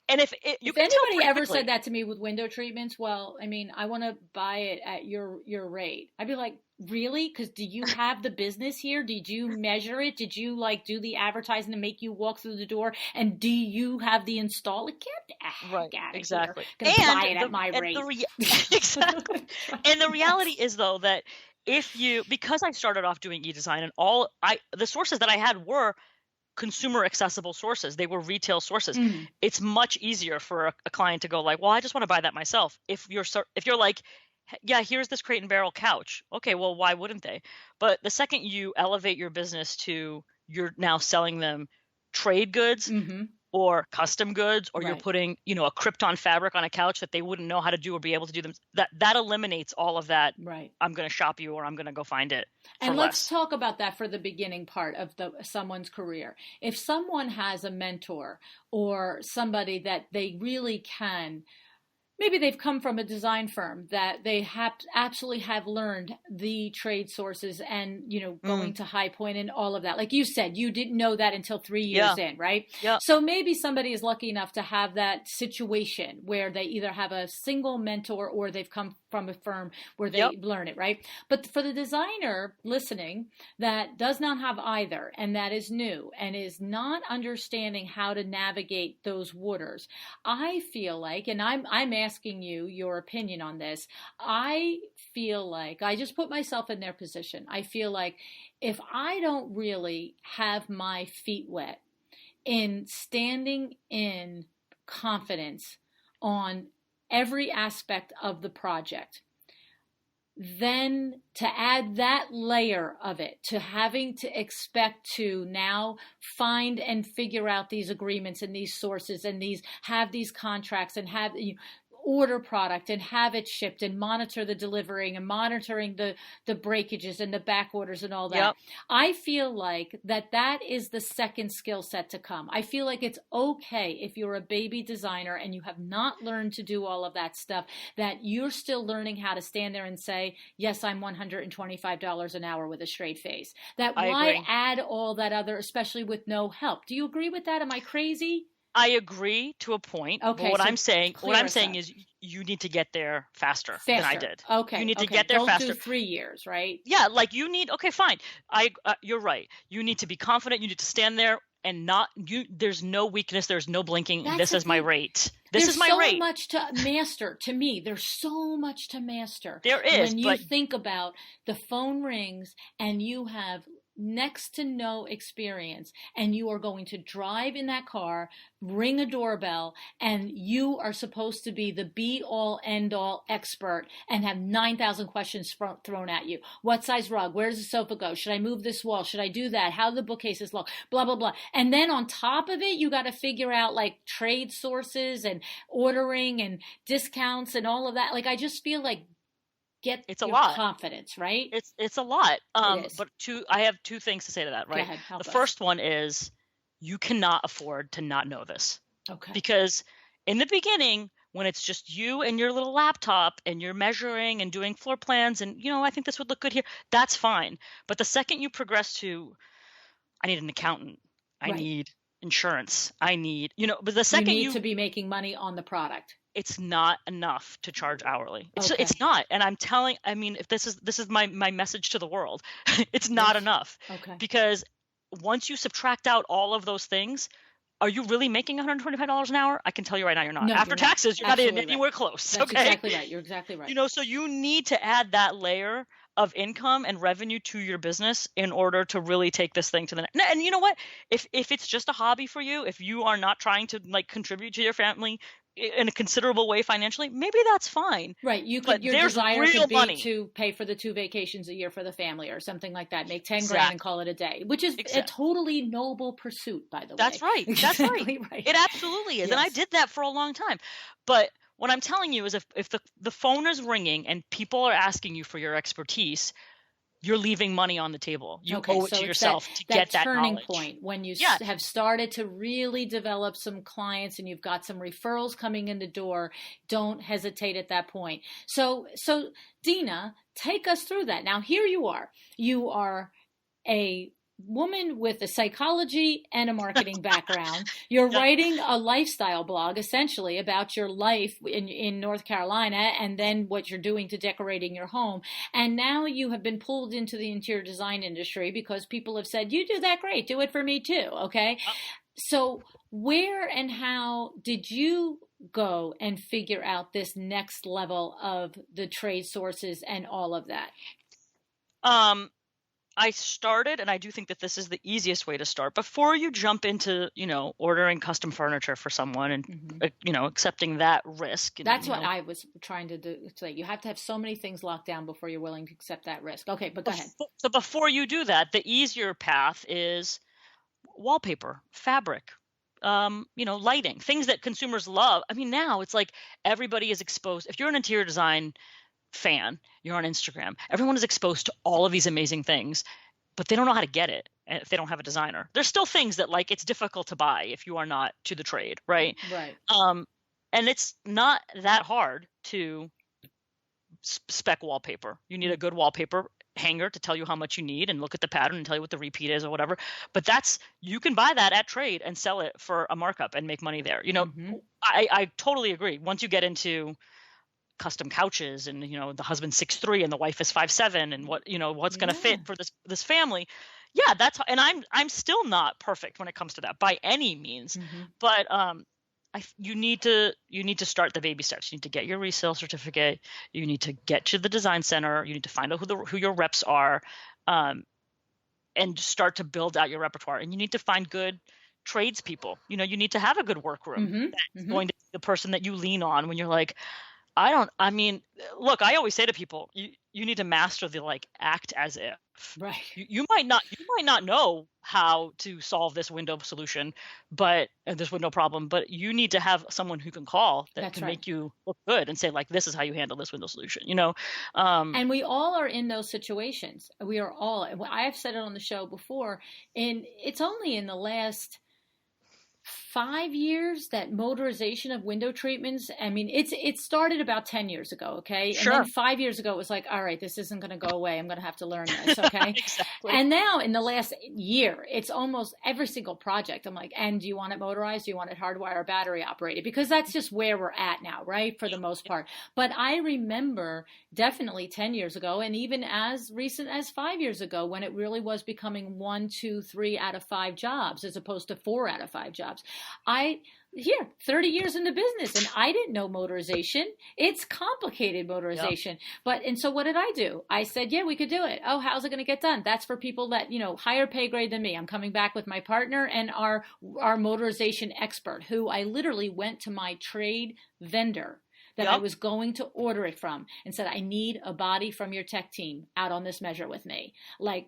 and if anybody ever said that to me with window treatments, well, I mean, I want to buy it at your rate. I'd be like, really? Because do you have the business here? Did you measure it? Did you do the advertising to make you walk through the door? And do you have the install? Get exactly. Here. Buy it at my rate. Exactly. And the reality is, though, that because I started off doing e-design and the sources that I had were consumer accessible sources. They were retail sources. It's much easier for a client to go like, well, I just want to buy that myself. If you're like, yeah, here's this Crate and Barrel couch. Okay, well, why wouldn't they? But the second you elevate your business to you're now selling them trade goods or custom goods, or you're putting, a Krypton fabric on a couch that they wouldn't know how to do or be able to do them, that eliminates all of that. Right. I'm going to shop you, or I'm going to go find it. And let's talk about that for the beginning part of someone's career. If someone has a mentor or somebody that they really can, maybe they've come from a design firm that they absolutely have learned the trade sources and, going to High Point and all of that. Like you said, you didn't know that until 3 years in, right? Yeah. So maybe somebody is lucky enough to have that situation where they either have a single mentor or they've come from a firm where they Yep. learn it, right? But for the designer listening that does not have either, and that is new and is not understanding how to navigate those waters, I feel like, and I'm asking you your opinion on this, I feel like I just put myself in their position. I feel like if I don't really have my feet wet in standing in confidence on every aspect of the project, then to add that layer of it, to having to expect to now find and figure out these agreements and these sources and have these contracts and have order product and have it shipped and monitor the delivering and monitoring the breakages and the back orders and all that. Yep. I feel like that is the second skill set to come. I feel like it's okay if you're a baby designer and you have not learned to do all of that stuff, that you're still learning how to stand there and say, yes, I'm $125 an hour with a straight face. That I why agree. add all that other, especially with no help? Do you agree with that? Am I crazy? I agree to a point. Okay, But what so I'm saying clear us up. is you need to get there faster than I did. Okay. You need to Okay. get there Don't faster. do 3 years, right? Yeah, like you need, okay, fine. You're right. You need to be confident. You need to stand there and there's no weakness. There's no blinking. That's This the is my thing. rate. This There's is my so rate. much to master. To me, there's so much to master. There is, When you but think about the phone rings and you have next to no experience and you are going to drive in that car, ring a doorbell, and you are supposed to be the be all end all expert and have 9,000 questions thrown at you. What size rug? Where does the sofa go? Should I move this wall? Should I do that? How do the bookcases look? Blah, blah, blah. And then on top of it, you got to figure out like trade sources and ordering and discounts and all of that. Like, I just feel like it's a your lot. confidence, right? It's a lot. It is. But I have two things to say to that, right? Go ahead, help The us. first one is you cannot afford to not know this. Okay. Because in the beginning, when it's just you and your little laptop and you're measuring and doing floor plans and, I think this would look good here, that's fine. But the second you progress to, I need an accountant, I Right. need insurance, I need, but the second you need to be making money on the product. it's not enough to charge hourly. Okay. It's not. And if this is my message to the world, it's not enough. Okay. Because once you subtract out all of those things, are you really making $125 an hour? I can tell you right now, you're not. No, After you're not. taxes, you're not Absolutely anywhere right. close. That's Okay. exactly right. You're exactly right. So you need to add that layer of income and revenue to your business in order to really take this thing to the next. And you know what? If it's just a hobby for you, if you are not trying to like contribute to your family in a considerable way financially, maybe that's fine. Right. But Your there's desire real could be money. to pay for the 2 vacations a year for the family or something like that. Make 10 grand Exactly. and call it a day, which is a totally noble pursuit, by the way. That's right. That's Exactly right. It absolutely is. Yes. And I did that for a long time. But what I'm telling you is if the phone is ringing and people are asking you for your expertise, you're leaving money on the table. You owe it to yourself to get that turning knowledge. point when you Yeah. have started to really develop some clients and you've got some referrals coming in the door. Don't hesitate at that point. So Dina, take us through that. Now, here you are. You are a woman with a psychology and a marketing background. You're writing a lifestyle blog essentially about your life in North Carolina and then what you're doing to decorating your home. And now you have been pulled into the interior design industry because people have said, you do that great, do it for me too. Okay. So where and how did you go and figure out this next level of the trade sources and all of that? I started, and I do think that this is the easiest way to start, before you jump into, ordering custom furniture for someone and, accepting that risk. That's what I was trying to do. It's like you have to have so many things locked down before you're willing to accept that risk. Okay, but go ahead. So before you do that, the easier path is wallpaper, fabric, lighting, things that consumers love. I mean, now it's like everybody is exposed. If you're an interior design fan, you're on Instagram, everyone is exposed to all of these amazing things, but they don't know how to get it if they don't have a designer. There's still things that like it's difficult to buy if you are not to the trade, right? Right. And it's not that hard to spec wallpaper. You need a good wallpaper hanger to tell you how much you need and look at the pattern and tell you what the repeat is or whatever. But you can buy that at trade and sell it for a markup and make money there. I totally agree. Once you get into custom couches, and the husband's 6'3" and the wife is 5'7", and what's going to fit for this family. Yeah, and I'm still not perfect when it comes to that by any means, but you need to start the baby steps. You need to get your resale certificate. You need to get to the design center. You need to find out who your reps are, and start to build out your repertoire. And you need to find good tradespeople. You need to have a good workroom that's going to be the person that you lean on when you're like, look, I always say to people, you need to master the act as if. Right. You might not know how to solve this window solution, but this window problem, but you need to have someone who can call that can make you look good and say, like, this is how you handle this window solution, And we all are in those situations. We are all. I have said it on the show before, and it's only in the last 5 years that motorization of window treatments, it started about 10 years ago, okay? Sure. And then 5 years ago, it was like, all right, this isn't going to go away. I'm going to have to learn this, okay? Exactly. And now in the last year, it's almost every single project. I'm like, and do you want it motorized? Do you want it hardwire or battery operated? Because that's just where we're at now, right? For the most part. But I remember definitely 10 years ago, and even as recent as 5 years ago, when it really was becoming 1, 2, 3 out of 5 jobs as opposed to 4 out of 5 jobs. 30 years in the business, and I didn't know motorization. It's complicated motorization. Yep. And so what did I do? I said, yeah, we could do it. Oh, how's it going to get done? That's for people that, higher pay grade than me. I'm coming back with my partner and our motorization expert, who I literally went to my trade vendor that I was going to order it from and said, I need a body from your tech team out on this measure with me.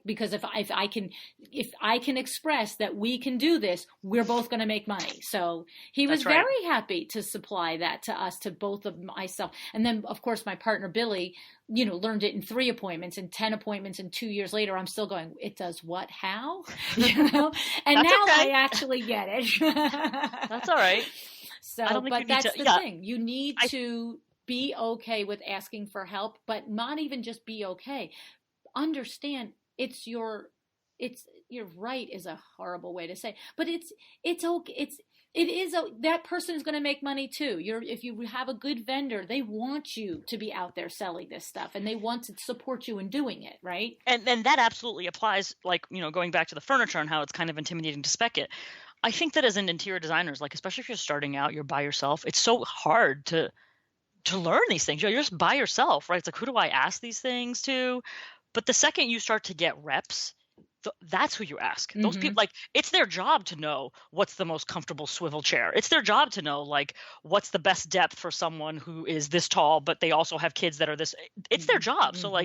Because if I can express that we can do this, we're both going to make money. So he was very happy to supply that to us, to both of myself. And then of course my partner, Billy, learned it in 3 appointments and 10 appointments. And 2 years later, I'm still going, it does what, how, And now I actually get it. That's all right. So, but that's the thing. You need to be okay with asking for help, but not even just be okay. Understand you're right is a horrible way to say, but it's okay. That person is going to make money too. If you have a good vendor, they want you to be out there selling this stuff, and they want to support you in doing it, right? And that absolutely applies, going back to the furniture and how it's kind of intimidating to spec it. I think that as an interior designer, especially if you're starting out, you're by yourself, it's so hard to learn these things. You're just by yourself, right? It's like, who do I ask these things to? But the second you start to get reps, that's who you ask. Those people, it's their job to know what's the most comfortable swivel chair. It's their job to know, what's the best depth for someone who is this tall, but they also have kids that are this. It's their job. So,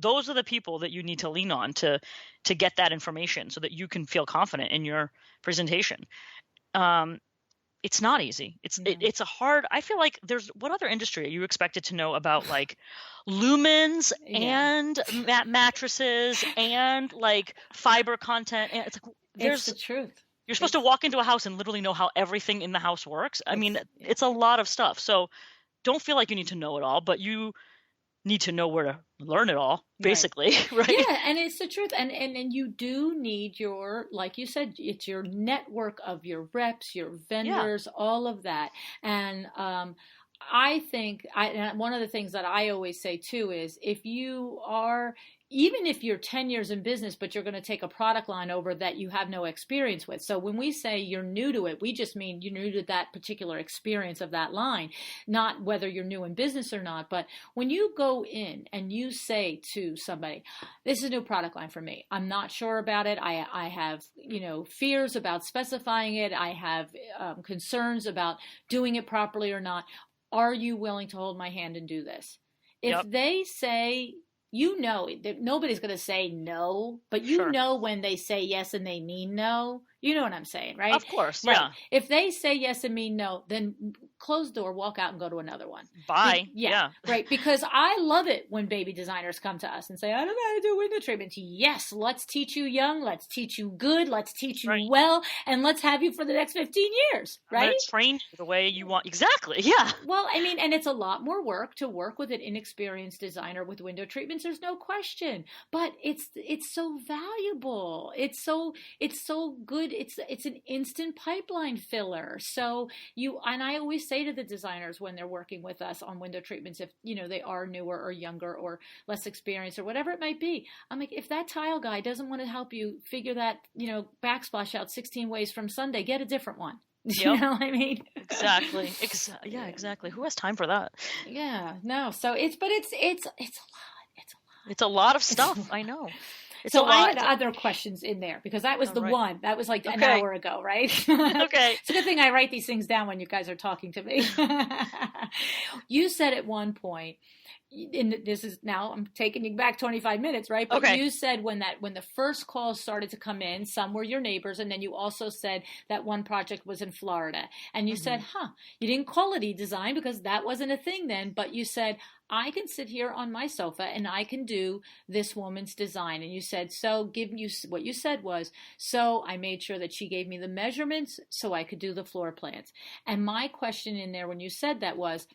those are the people that you need to lean on to get that information so that you can feel confident in your presentation. It's not easy. It's a hard, I feel like what other industry are you expected to know about lumens and mattresses and fiber content? And it's it's the truth. You're supposed to walk into a house and literally know how everything in the house works. It's a lot of stuff. So don't feel like you need to know it all, but you need to know where to learn it all, basically, right? Yeah, and it's the truth. And you do need your, like you said, it's your network of your reps, your vendors, all of that. And I think one of the things that I always say too is, even if you're 10 years in business, but you're going to take a product line over that you have no experience with. So when we say you're new to it, we just mean you're new to that particular experience of that line, not whether you're new in business or not. But when you go in and you say to somebody, this is a new product line for me, I'm not sure about it. I have, fears about specifying it. I have concerns about doing it properly or not. Are you willing to hold my hand and do this? If they say, nobody's going to say no, but know when they say yes and they mean no. You know what I'm saying, right? Of course, right. Yeah. If they say yes and mean no, then close the door, walk out and go to another one. Bye. Yeah. Right. Because I love it when baby designers come to us and say, I don't know how to do window treatments. Yes, let's teach you young. Let's teach you good. Let's teach you well. And let's have you for the next 15 years, right? Let's train you the way you want. Exactly. Yeah. Well, and it's a lot more work to work with an inexperienced designer with window treatments. There's no question. But it's so valuable. It's so good. It's an instant pipeline filler. So and I always say to the designers when they're working with us on window treatments, if, they are newer or younger or less experienced or whatever it might be, I'm like, if that tile guy doesn't want to help you figure that, backsplash out 16 ways from Sunday, get a different one. You know what I mean? Exactly. Yeah, exactly. Who has time for that? Yeah, no. So it's a lot. It's a lot of stuff. I know. So I had other questions in there because that was one. That was like an hour ago, right? Okay. It's a good thing I write these things down when you guys are talking to me. You said at one point, and this is now I'm taking you back 25 minutes, right? But you said when the first calls started to come in, some were your neighbors, and then you also said that one project was in Florida, and you said, you didn't call it e-design because that wasn't a thing then, but you said, I can sit here on my sofa and I can do this woman's design. And you said, what you said was, so I made sure that she gave me the measurements so I could do the floor plans. And my question in there when you said that was,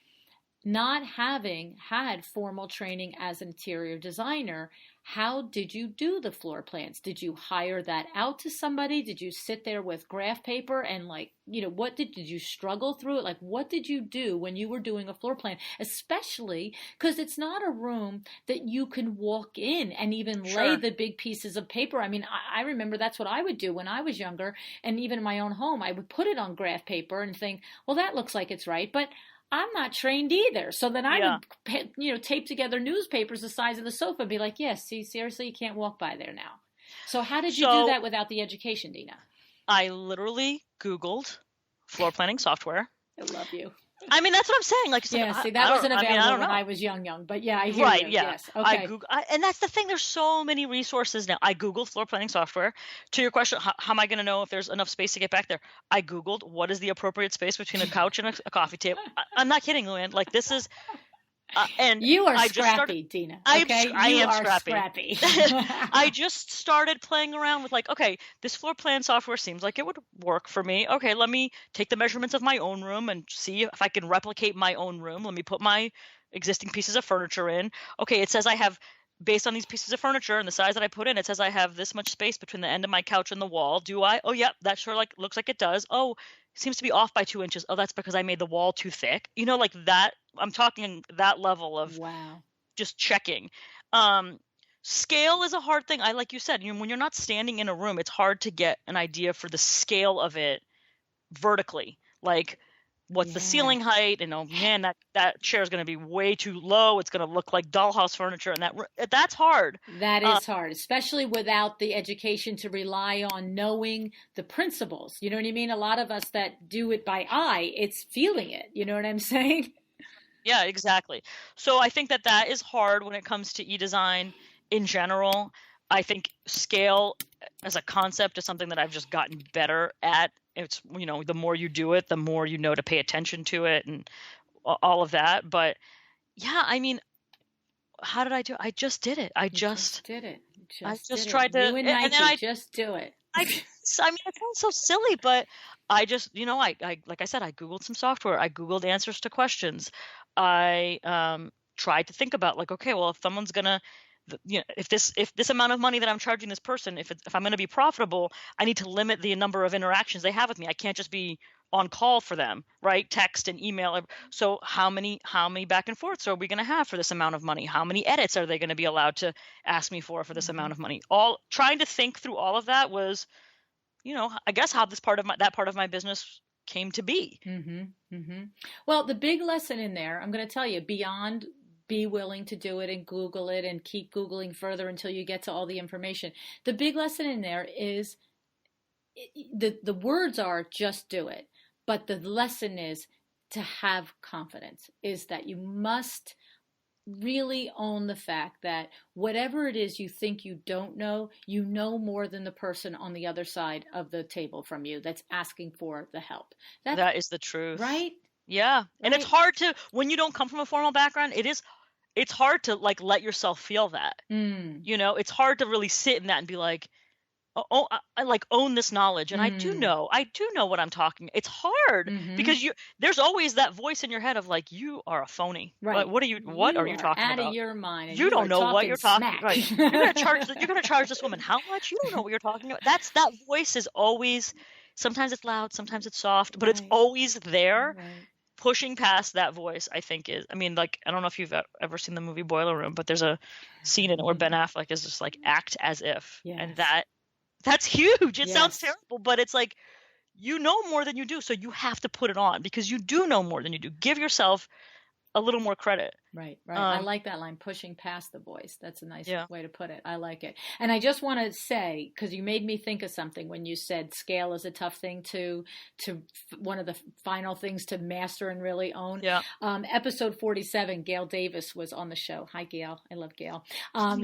not having had formal training as an interior designer, how did you do the floor plans? Did you hire that out to somebody? Did you sit there with graph paper and what did you struggle through it? Like, what did you do when you were doing a floor plan? Especially because it's not a room that you can walk in and even lay the big pieces of paper. I mean, I remember that's what I would do when I was younger. And even in my own home, I would put it on graph paper and think, well, that looks like it's right. But I'm not trained either. So then I would, tape together newspapers the size of the sofa and be like, yes, see, seriously, you can't walk by there now. So how did you do that without the education, Dina? I literally Googled floor planning software. I love you. I mean, that's what I'm saying. Like, that wasn't available when I was young, but I hear you. Yeah. Yes. Okay. And that's the thing. There's so many resources now. I Googled floor planning software. To your question, how am I going to know if there's enough space to get back there? I Googled what is the appropriate space between a couch and a coffee table. I'm not kidding, Luann. Like, this is. And you are scrappy, Dina. Okay? I am scrappy. I just started playing around with okay, this floor plan software seems like it would work for me. Okay, let me take the measurements of my own room and see if I can replicate my own room. Let me put my existing pieces of furniture in. Okay, it says I have, based on these pieces of furniture and the size that I put in, it says I have this much space between the end of my couch and the wall. Do I? Oh, yeah, that sure looks like it does. Oh, seems to be off by 2 inches. Oh, that's because I made the wall too thick. Like that. I'm talking that level of just checking. Scale is a hard thing. Like you said, when you're not standing in a room, it's hard to get an idea for the scale of it vertically. Like, what's the ceiling height? And oh man, that chair is going to be way too low. It's going to look like dollhouse furniture, and that's hard. That is hard, especially without the education to rely on knowing the principles. You know what I mean? A lot of us that do it by eye, it's feeling it. You know what I'm saying? Yeah, exactly. So I think that is hard when it comes to e-design in general. I think scale as a concept is something that I've just gotten better at. It's, the more you do it, the more you know to pay attention to it and all of that. But yeah, I mean, how did I do it? I just did it. I just did it. I just tried to. You and Nike, just do it. I mean, it sounds so silly, but I just, I like I said, I Googled some software. I Googled answers to questions. I tried to think about okay, well, if someone's gonna, if this amount of money that I'm charging this person, if I'm going to be profitable, I need to limit the number of interactions they have with me. I can't just be on call for them, right? Text and email. So how many back and forths are we going to have for this amount of money? How many edits are they going to be allowed to ask me for this amount of money? All trying to think through all of that was, I guess how that part of my business came to be. Well, the big lesson in there, I'm going to tell you, beyond be willing to do it and Google it and keep Googling further until you get to all the information. The big lesson in there is the words are just do it. But the lesson is to have confidence, is that you must really own the fact that whatever it is you think you don't know, you know more than the person on the other side of the table from you that's asking for the help. That is the truth. Right? Yeah. Right? And it's hard to, when you don't come from a formal background, it's hard to let yourself feel that. It's hard to really sit in that and be like, oh, I own this knowledge. And I do know what I'm talking. It's hard because there's always that voice in your head of you are a phony. Right. What are you talking about? Out of your mind. And you don't know what you're talking about. Right. You're going to charge this woman how much? You don't know what you're talking about. That voice is always, sometimes it's loud, sometimes it's soft, but it's always there pushing past that voice, I think is, I mean, like, I don't know if you've ever seen the movie Boiler Room, but there's a scene in it where Ben Affleck is just like, act as if. Yes. And that's huge. It sounds Yes. terrible, but it's like, you know more than you do, so you have to put it on because you do know more than you do. Give yourself a little more credit. Right. I like that line, pushing past the voice. That's a nice Yeah. way to put it. I like it. And I just want to say, because you made me think of something when you said scale is a tough thing to one of the final things to master and really own. Yeah. Episode 47, Gail Davis was on the show. Hi, Gail. I love Gail.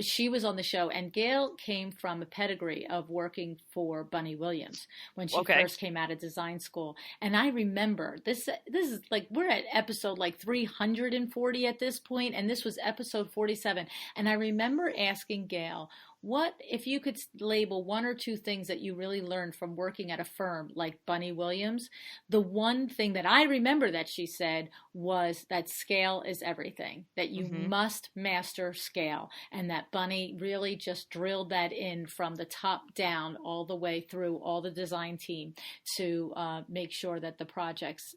She was on the show, and Gail came from a pedigree of working for Bunny Williams when she first came out of design school. And I remember this is like, we're at episode like 340 at this point, and this was episode 47. And I remember asking Gail, what if you could label one or two things that you really learned from working at a firm like Bunny Williams? The one thing that I remember that she said was that scale is everything, that you must master scale, and that Bunny really just drilled that in from the top down all the way through all the design team to make sure that the projects,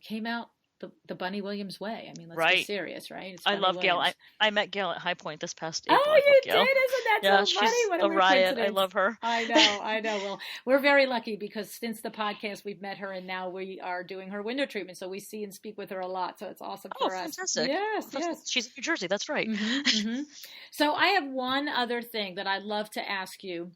came out the Bunny Williams way. I mean, let's be serious, right? I love Gail. I met Gail at High Point this past April. Oh, you did? Isn't that so funny? She's a riot. I love her. I know. Well, we're very lucky because since the podcast, we've met her, and now we are doing her window treatment. So we see and speak with her a lot. So it's awesome for us. Fantastic. Yes. She's in New Jersey. That's right. So I have one other thing that I'd love to ask you.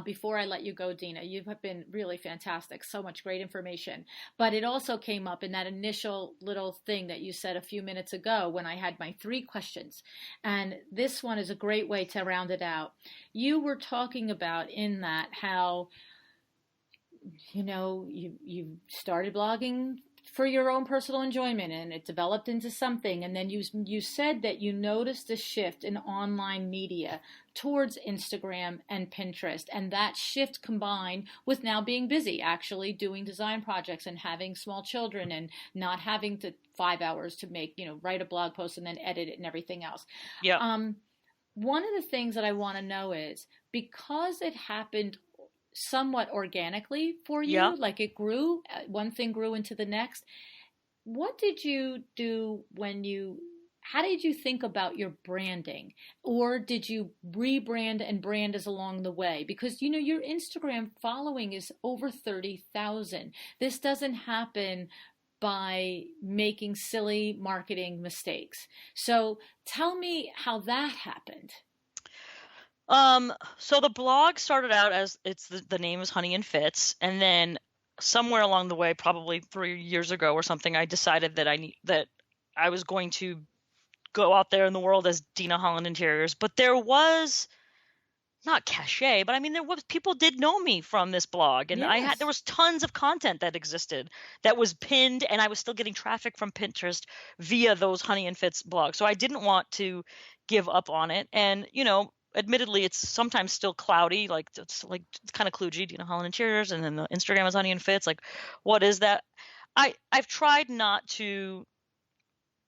Before I let you go, Dina, you have been really fantastic. So much great information. But it also came up in that initial little thing that you said a few minutes ago when I had my 3 questions. And this one is a great way to round it out. You were talking about in that how, you started blogging for your own personal enjoyment, and it developed into something. And then you said that you noticed a shift in online media towards Instagram and Pinterest, and that shift combined with now being busy actually doing design projects and having small children and not having to 5 hours to make, write a blog post and then edit it and everything else. Yeah. One of the things that I want to know is, because it happened somewhat organically for you, like it grew, one thing grew into the next. What did you do how did you think about your branding? Or did you rebrand and brand as along the way? Because, your Instagram following is over 30,000. This doesn't happen by making silly marketing mistakes. So tell me how that happened. So the blog started out as the name is Honey and Fits, and then somewhere along the way, probably 3 years ago or something, I decided that I was going to go out there in the world as Dina Holland Interiors. But there was not cachet, but I mean, people did know me from this blog, and there was tons of content that existed that was pinned, and I was still getting traffic from Pinterest via those Honey and Fits blogs. So I didn't want to give up on it, and admittedly, it's sometimes still cloudy, it's kind of kludgy, Dina Holland Interiors, and then the Instagram is Honey and Fits. Like, what is that? I've tried not to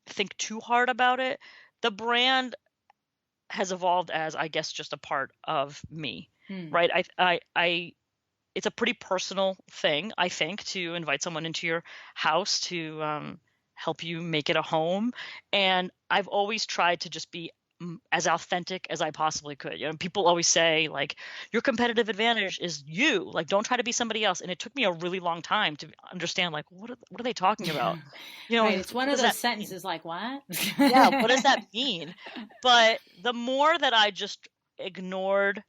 think too hard about it. The brand has evolved as, I guess, just a part of me, right? It's a pretty personal thing, I think, to invite someone into your house to help you make it a home. And I've always tried to just be as authentic as I possibly could. People always say, like, your competitive advantage is you. Like, don't try to be somebody else. And it took me a really long time to understand, like, what are they talking about? Right, it's one of those sentences like, what? Yeah, what does that mean? But the more that I just ignored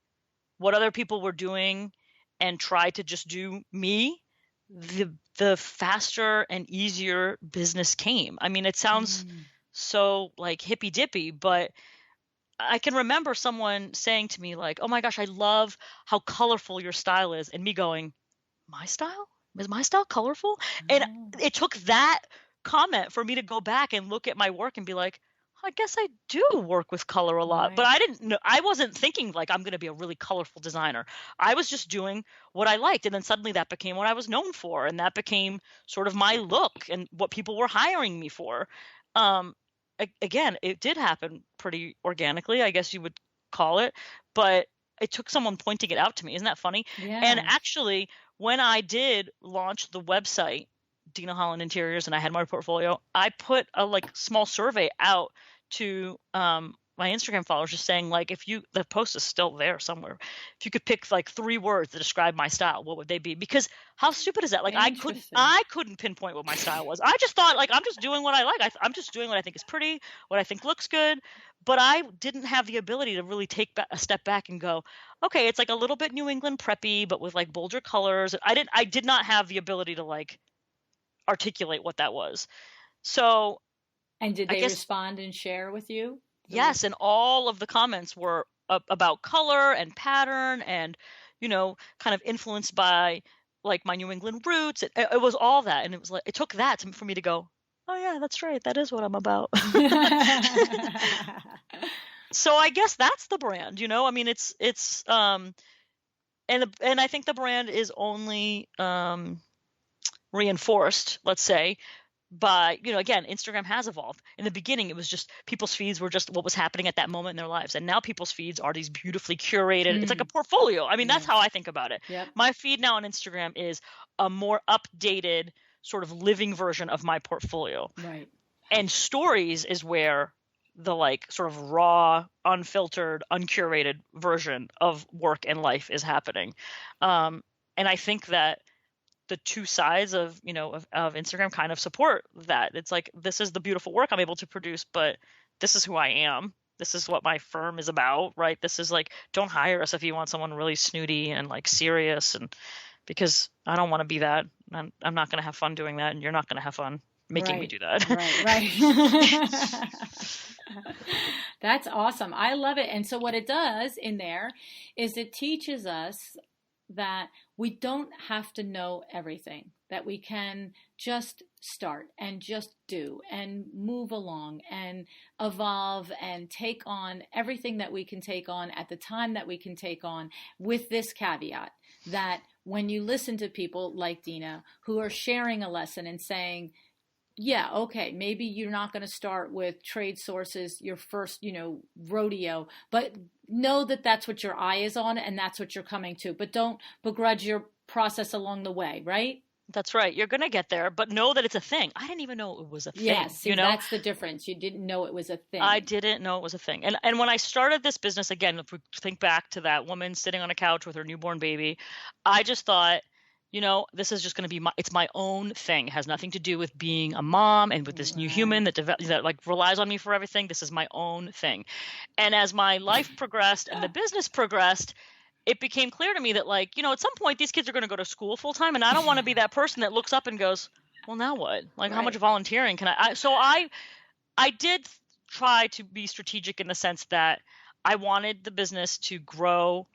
what other people were doing and tried to just do me, the faster and easier business came. I mean, it sounds so like hippy dippy, but I can remember someone saying to me, like, oh my gosh, I love how colorful your style is. And me going, my style? Is my style colorful? And it took that comment for me to go back and look at my work and be like, I guess I do work with color a lot. But I wasn't thinking like I'm going to be a really colorful designer. I was just doing what I liked. And then suddenly that became what I was known for. And that became sort of my look and what people were hiring me for. Again, it did happen pretty organically, I guess you would call it, but it took someone pointing it out to me. Isn't that funny? Yeah. And actually, when I did launch the website Dina Holland Interiors and I had my portfolio, I put a like small survey out to my Instagram followers, just saying like, if you, the post is still there somewhere, if you could pick like 3 words to describe my style, what would they be? Because how stupid is that? Like I couldn't pinpoint what my style was. I just thought like, I'm just doing what I like. I'm just doing what I think is pretty, what I think looks good. But I didn't have the ability to really take a step back and go, okay, it's like a little bit New England preppy, but with like bolder colors. I did not have the ability to like articulate what that was. So, and did they respond and share with you? Yes, and all of the comments were about color and pattern and, you know, kind of influenced by like my New England roots. It was all that. And it was like, it took that for me to go, oh yeah, that's right. That is what I'm about. So I guess that's the brand, you know, I mean, it's and I think the brand is only reinforced, let's say, by, you know, again, Instagram has evolved. In the beginning, it was just people's feeds were just what was happening at that moment in their lives. And now people's feeds are these beautifully curated. It's like a portfolio. I mean, that's how I think about it. Yep. My feed now on Instagram is a more updated sort of living version of my portfolio. Right. And stories is where the like sort of raw, unfiltered, uncurated version of work and life is happening. And I think that the two sides of, you know, of Instagram kind of support that. It's like, this is the beautiful work I'm able to produce, but this is who I am. This is what my firm is about, right? This is like, don't hire us if you want someone really snooty and like serious, and because I don't want to be that. I'm not going to have fun doing that, and you're not going to have fun making me do that. Right. That's awesome. I love it. And so what it does in there is it teaches us that we don't have to know everything, that we can just start and just do and move along and evolve and take on everything that we can take on at the time that we can take on, with this caveat that when you listen to people like Dina who are sharing a lesson and saying, yeah, okay, maybe you're not going to start with trade sources, your first, you know, rodeo, but know that that's what your eye is on and that's what you're coming to. But don't begrudge your process along the way, right? That's right. You're going to get there, but know that it's a thing. I didn't even know it was a thing. Yes, you know? That's the difference. You didn't know it was a thing. I didn't know it was a thing. And when I started this business, again, if we think back to that woman sitting on a couch with her newborn baby, I just thought, you know, this is just going to be it's my own thing. It has nothing to do with being a mom and with this new human that like relies on me for everything. This is my own thing. And as my life progressed and the business progressed, it became clear to me that, like, you know, at some point these kids are going to go to school full time, and I don't want to be that person that looks up and goes, well, now what? Like, how much volunteering can so I did try to be strategic in the sense that I wanted the business to grow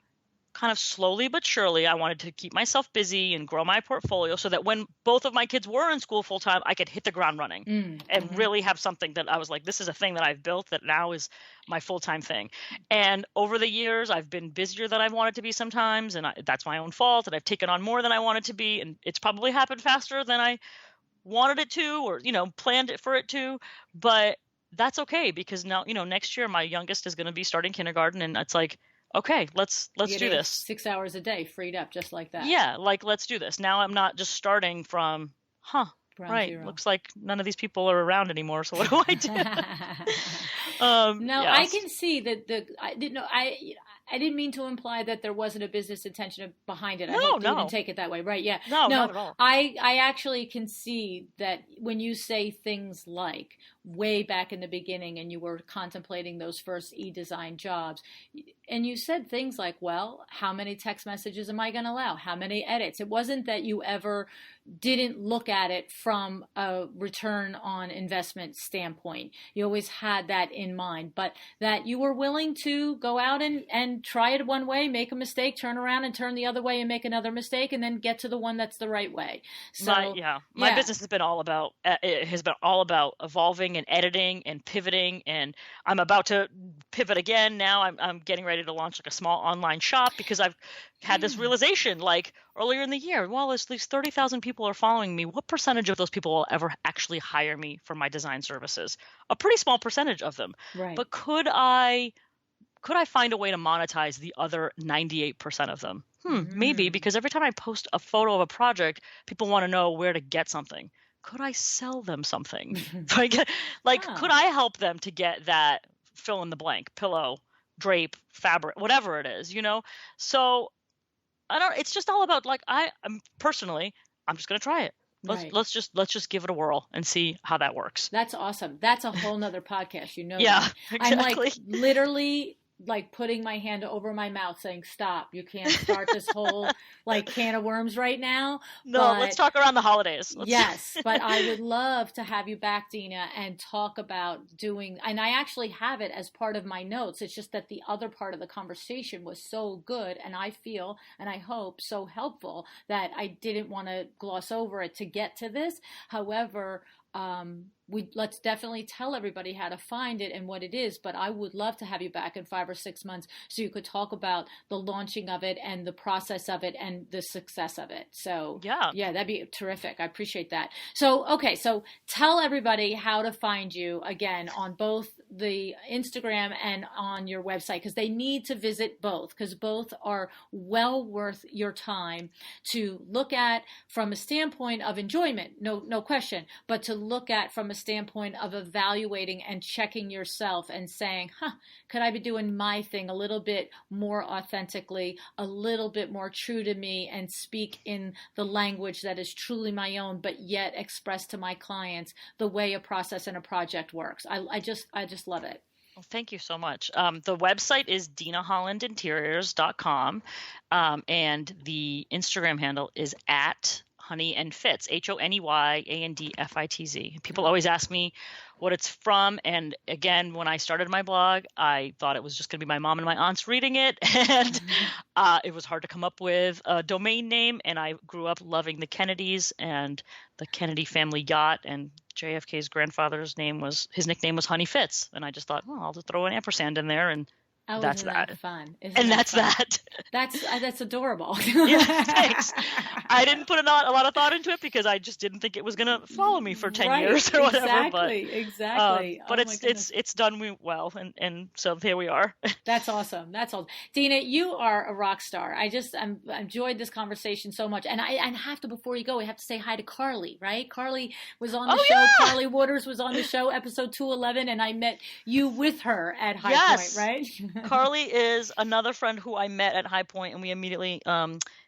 kind of slowly but surely. I wanted to keep myself busy and grow my portfolio so that when both of my kids were in school full time, I could hit the ground running and really have something that I was like, this is a thing that I've built that now is my full-time thing. And over the years, I've been busier than I've wanted to be sometimes, and that's my own fault. And I've taken on more than I wanted to be, and it's probably happened faster than I wanted it to, or, you know, planned it for it to. But that's okay, because now, you know, next year my youngest is going to be starting kindergarten, and it's like, okay, let's do this. 6 hours a day freed up just like that. Yeah, like, let's do this. Now I'm not just starting from, Ground zero. Looks like none of these people are around anymore, so what do I do? No, yes. I can see that I didn't mean to imply that there wasn't a business intention behind it. I hope you didn't take it that way, right? Yeah. No, not at all. I actually can see that when you say things like way back in the beginning and you were contemplating those first e-design jobs, and you said things like, well, how many text messages am I going to allow? How many edits? It wasn't that you ever didn't look at it from a return on investment standpoint. You always had that in mind, but that you were willing to go out and try it one way, make a mistake, turn around and turn the other way and make another mistake, and then get to the one that's the right way. So my business has been all about evolving and editing and pivoting, and I'm about to pivot again. Now I'm getting ready to launch like a small online shop, because I've had this realization, like, earlier in the year, well, at least 30,000 people are following me. What percentage of those people will ever actually hire me for my design services? A pretty small percentage of them. Right. But could I find a way to monetize the other 98% of them? Maybe, because every time I post a photo of a project, people want to know where to get something. could I sell them something? Oh, Could I help them to get that fill in the blank, pillow, drape, fabric, whatever it is, So it's just all about I'm personally, I'm just going to try it. right. Let's just give it a whirl and see how that works. That's awesome. That's a whole nother podcast. Yeah, that. exactly. I'm literally putting my hand over my mouth saying, stop, you can't start this whole can of worms right now. No, let's talk around the holidays. Yes, but I would love to have you back, Dina, and talk about and I actually have it as part of my notes. It's just that the other part of the conversation was so good, and I feel, and I hope, so helpful that I didn't want to gloss over it to get to this. However, let's definitely tell everybody how to find it and what it is, but I would love to have you back in 5 or 6 months so you could talk about the launching of it and the process of it and the success of it. So yeah, that'd be terrific. I appreciate that. So, okay. So tell everybody how to find you again on both the Instagram and on your website, because they need to visit both, because both are well worth your time to look at from a standpoint of enjoyment. No question, but to look at from a standpoint of evaluating and checking yourself and saying, could I be doing my thing a little bit more authentically, a little bit more true to me, and speak in the language that is truly my own, but yet express to my clients the way a process and a project works. I just love it. Well, thank you so much. The website is dinahollandinteriors.com, and the Instagram handle is at Honey and Fitz, HoneyAndFitz. People always ask me what it's from. And again, when I started my blog, I thought it was just going to be my mom and my aunts reading it. And it was hard to come up with a domain name. And I grew up loving the Kennedys and the Kennedy family yacht. And JFK's grandfather's nickname was Honey Fitz. And I just thought, well, I'll just throw an ampersand in there, and that's that. Fun. That's that. That's adorable. Yeah, thanks. I didn't put a lot of thought into it because I just didn't think it was going to follow me for 10 years or whatever. Exactly. But it's done well, and so here we are. That's awesome. Dina, you are a rock star. I enjoyed this conversation so much, and I have to, before you go, we have to say hi to Carly. Right? Carly was on the show. Yeah! Carly Waters was on the show, episode 211, and I met you with her at High Point. Right? Carly is another friend who I met at High Point, and we immediately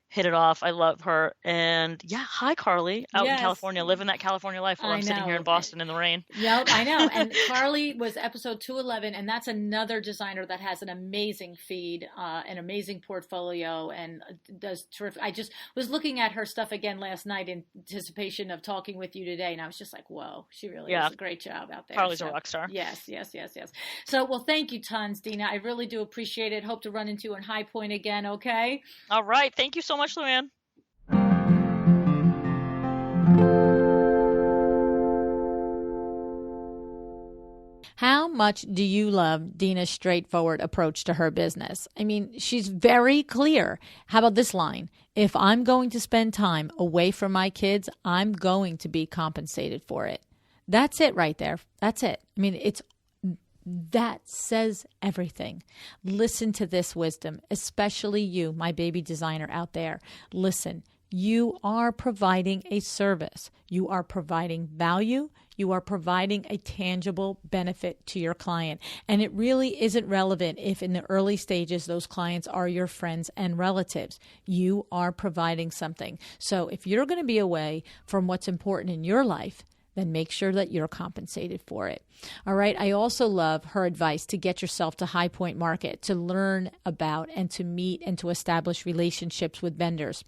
hit it off. I love her. And yeah, hi, Carly, out in California, living that California life while I'm sitting here in Boston in the rain. Yep, I know. And Carly was episode 211, and that's another designer that has an amazing feed, an amazing portfolio, and does terrific. I just was looking at her stuff again last night in anticipation of talking with you today, and I was just like, whoa, she really does a great job out there. Carly's a rock star. Yes. So, well, thank you tons, Dina. I really do appreciate it. Hope to run into you in High Point again, okay? All right. Thank you so much, Luann. How much do you love Dina's straightforward approach to her business? I mean, she's very clear. How about this line? If I'm going to spend time away from my kids, I'm going to be compensated for it. That's it right there. That's it. I mean, that says everything. Listen to this wisdom, especially you, my baby designer out there. Listen, you are providing a service. You are providing value. You are providing a tangible benefit to your client. And it really isn't relevant if in the early stages those clients are your friends and relatives. You are providing something. So if you're going to be away from what's important in your life, then make sure that you're compensated for it. All right. I also love her advice to get yourself to High Point Market, to learn about and to meet and to establish relationships with vendors.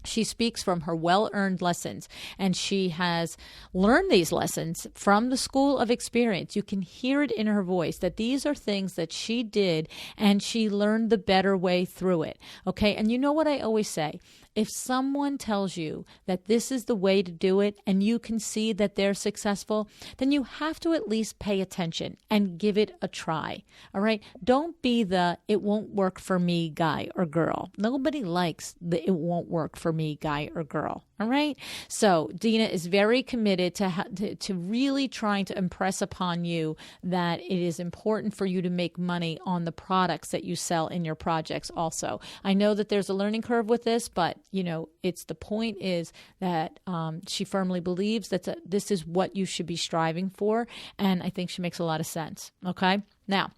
She speaks from her well-earned lessons, and she has learned these lessons from the school of experience. You can hear it in her voice that these are things that she did, and she learned the better way through it. Okay, and you know what I always say? If someone tells you that this is the way to do it and you can see that they're successful, then you have to at least pay attention and give it a try. All right? Don't be the "it won't work for me" guy or girl. Nobody likes the "it won't work for me, guy or girl. All right. So Dina is very committed to really trying to impress upon you that it is important for you to make money on the products that you sell in your projects also. I know that there's a learning curve with this, but it's the point is that she firmly believes that this is what you should be striving for. And I think she makes a lot of sense. Okay. Now,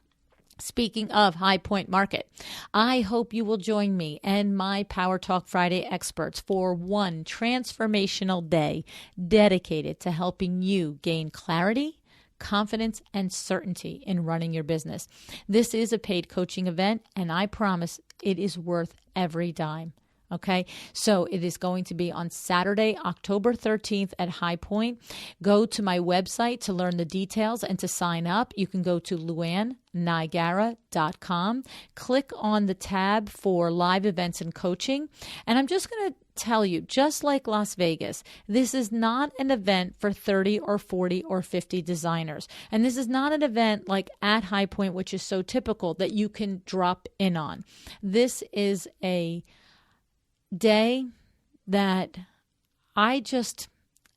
speaking of High Point Market, I hope you will join me and my Power Talk Friday experts for one transformational day dedicated to helping you gain clarity, confidence, and certainty in running your business. This is a paid coaching event, and I promise it is worth every dime. Okay, so it is going to be on Saturday, October 13th at High Point. Go to my website to learn the details and to sign up. You can go to luannniagara.com, click on the tab for live events and coaching. And I'm just going to tell you, just like Las Vegas, this is not an event for 30 or 40 or 50 designers. And this is not an event like at High Point, which is so typical that you can drop in on. This is a day that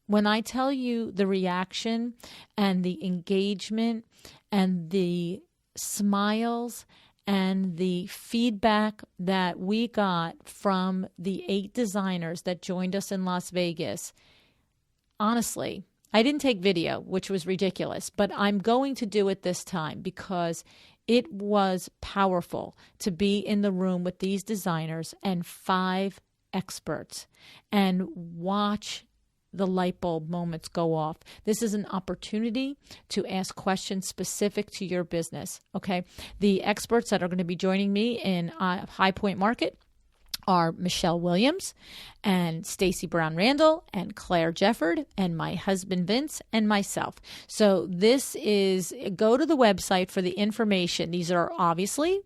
when I tell you the reaction and the engagement and the smiles and the feedback that we got from the 8 designers that joined us in Las Vegas, honestly, I didn't take video, which was ridiculous, but I'm going to do it this time because it was powerful to be in the room with these designers and 5 experts and watch the light bulb moments go off. This is an opportunity to ask questions specific to your business. Okay. The experts that are going to be joining me in High Point Market are Michelle Williams and Stacy Brown Randall and Claire Jefford and my husband Vince and myself. So go to the website for the information. These are obviously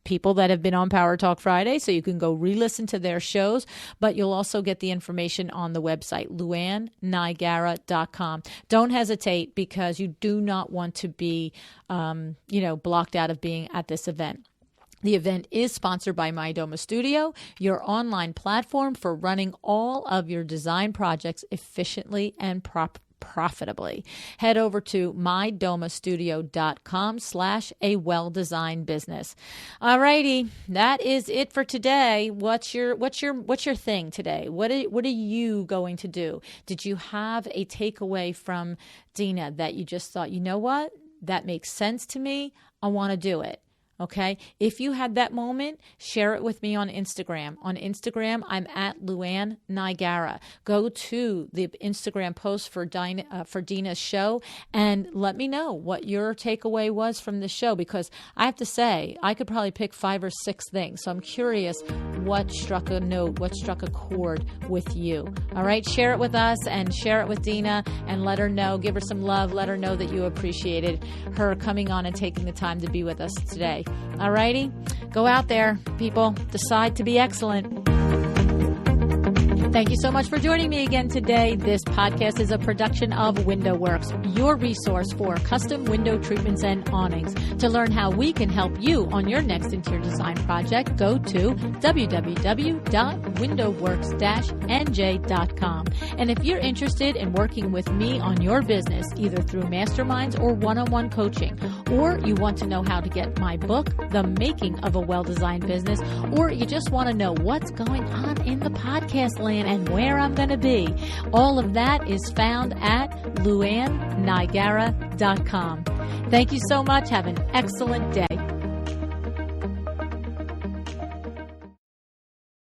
people that have been on Power Talk Friday, so you can go re-listen to their shows, but you'll also get the information on the website, luannniagara.com. Don't hesitate because you do not want to be, blocked out of being at this event. The event is sponsored by MyDoma Studio, your online platform for running all of your design projects efficiently and profitably. Head over to mydomastudio.com/a-well-designed-business. All righty, that is it for today. What's your thing today? What are you going to do? Did you have a takeaway from Dina that you just thought, you know what? That makes sense to me. I want to do it. Okay. If you had that moment, share it with me on Instagram. On Instagram, I'm at Luann Niagara. Go to the Instagram post for Dina's show and let me know what your takeaway was from the show, because I have to say, I could probably pick 5 or 6 things. So I'm curious what struck a note, what struck a chord with you. All right. Share it with us and share it with Dina and let her know, give her some love. Let her know that you appreciated her coming on and taking the time to be with us today. All righty. Go out there, people. Decide to be excellent. Thank you so much for joining me again today. This podcast is a production of WindowWorks, your resource for custom window treatments and awnings. To learn how we can help you on your next interior design project, go to www.windowworks-nj.com. And if you're interested in working with me on your business, either through masterminds or one-on-one coaching, or you want to know how to get my book, The Making of a Well-Designed Business, or you just want to know what's going on in the podcast land and where I'm going to be, all of that is found at luannniagara.com. Thank you so much. Have an excellent day.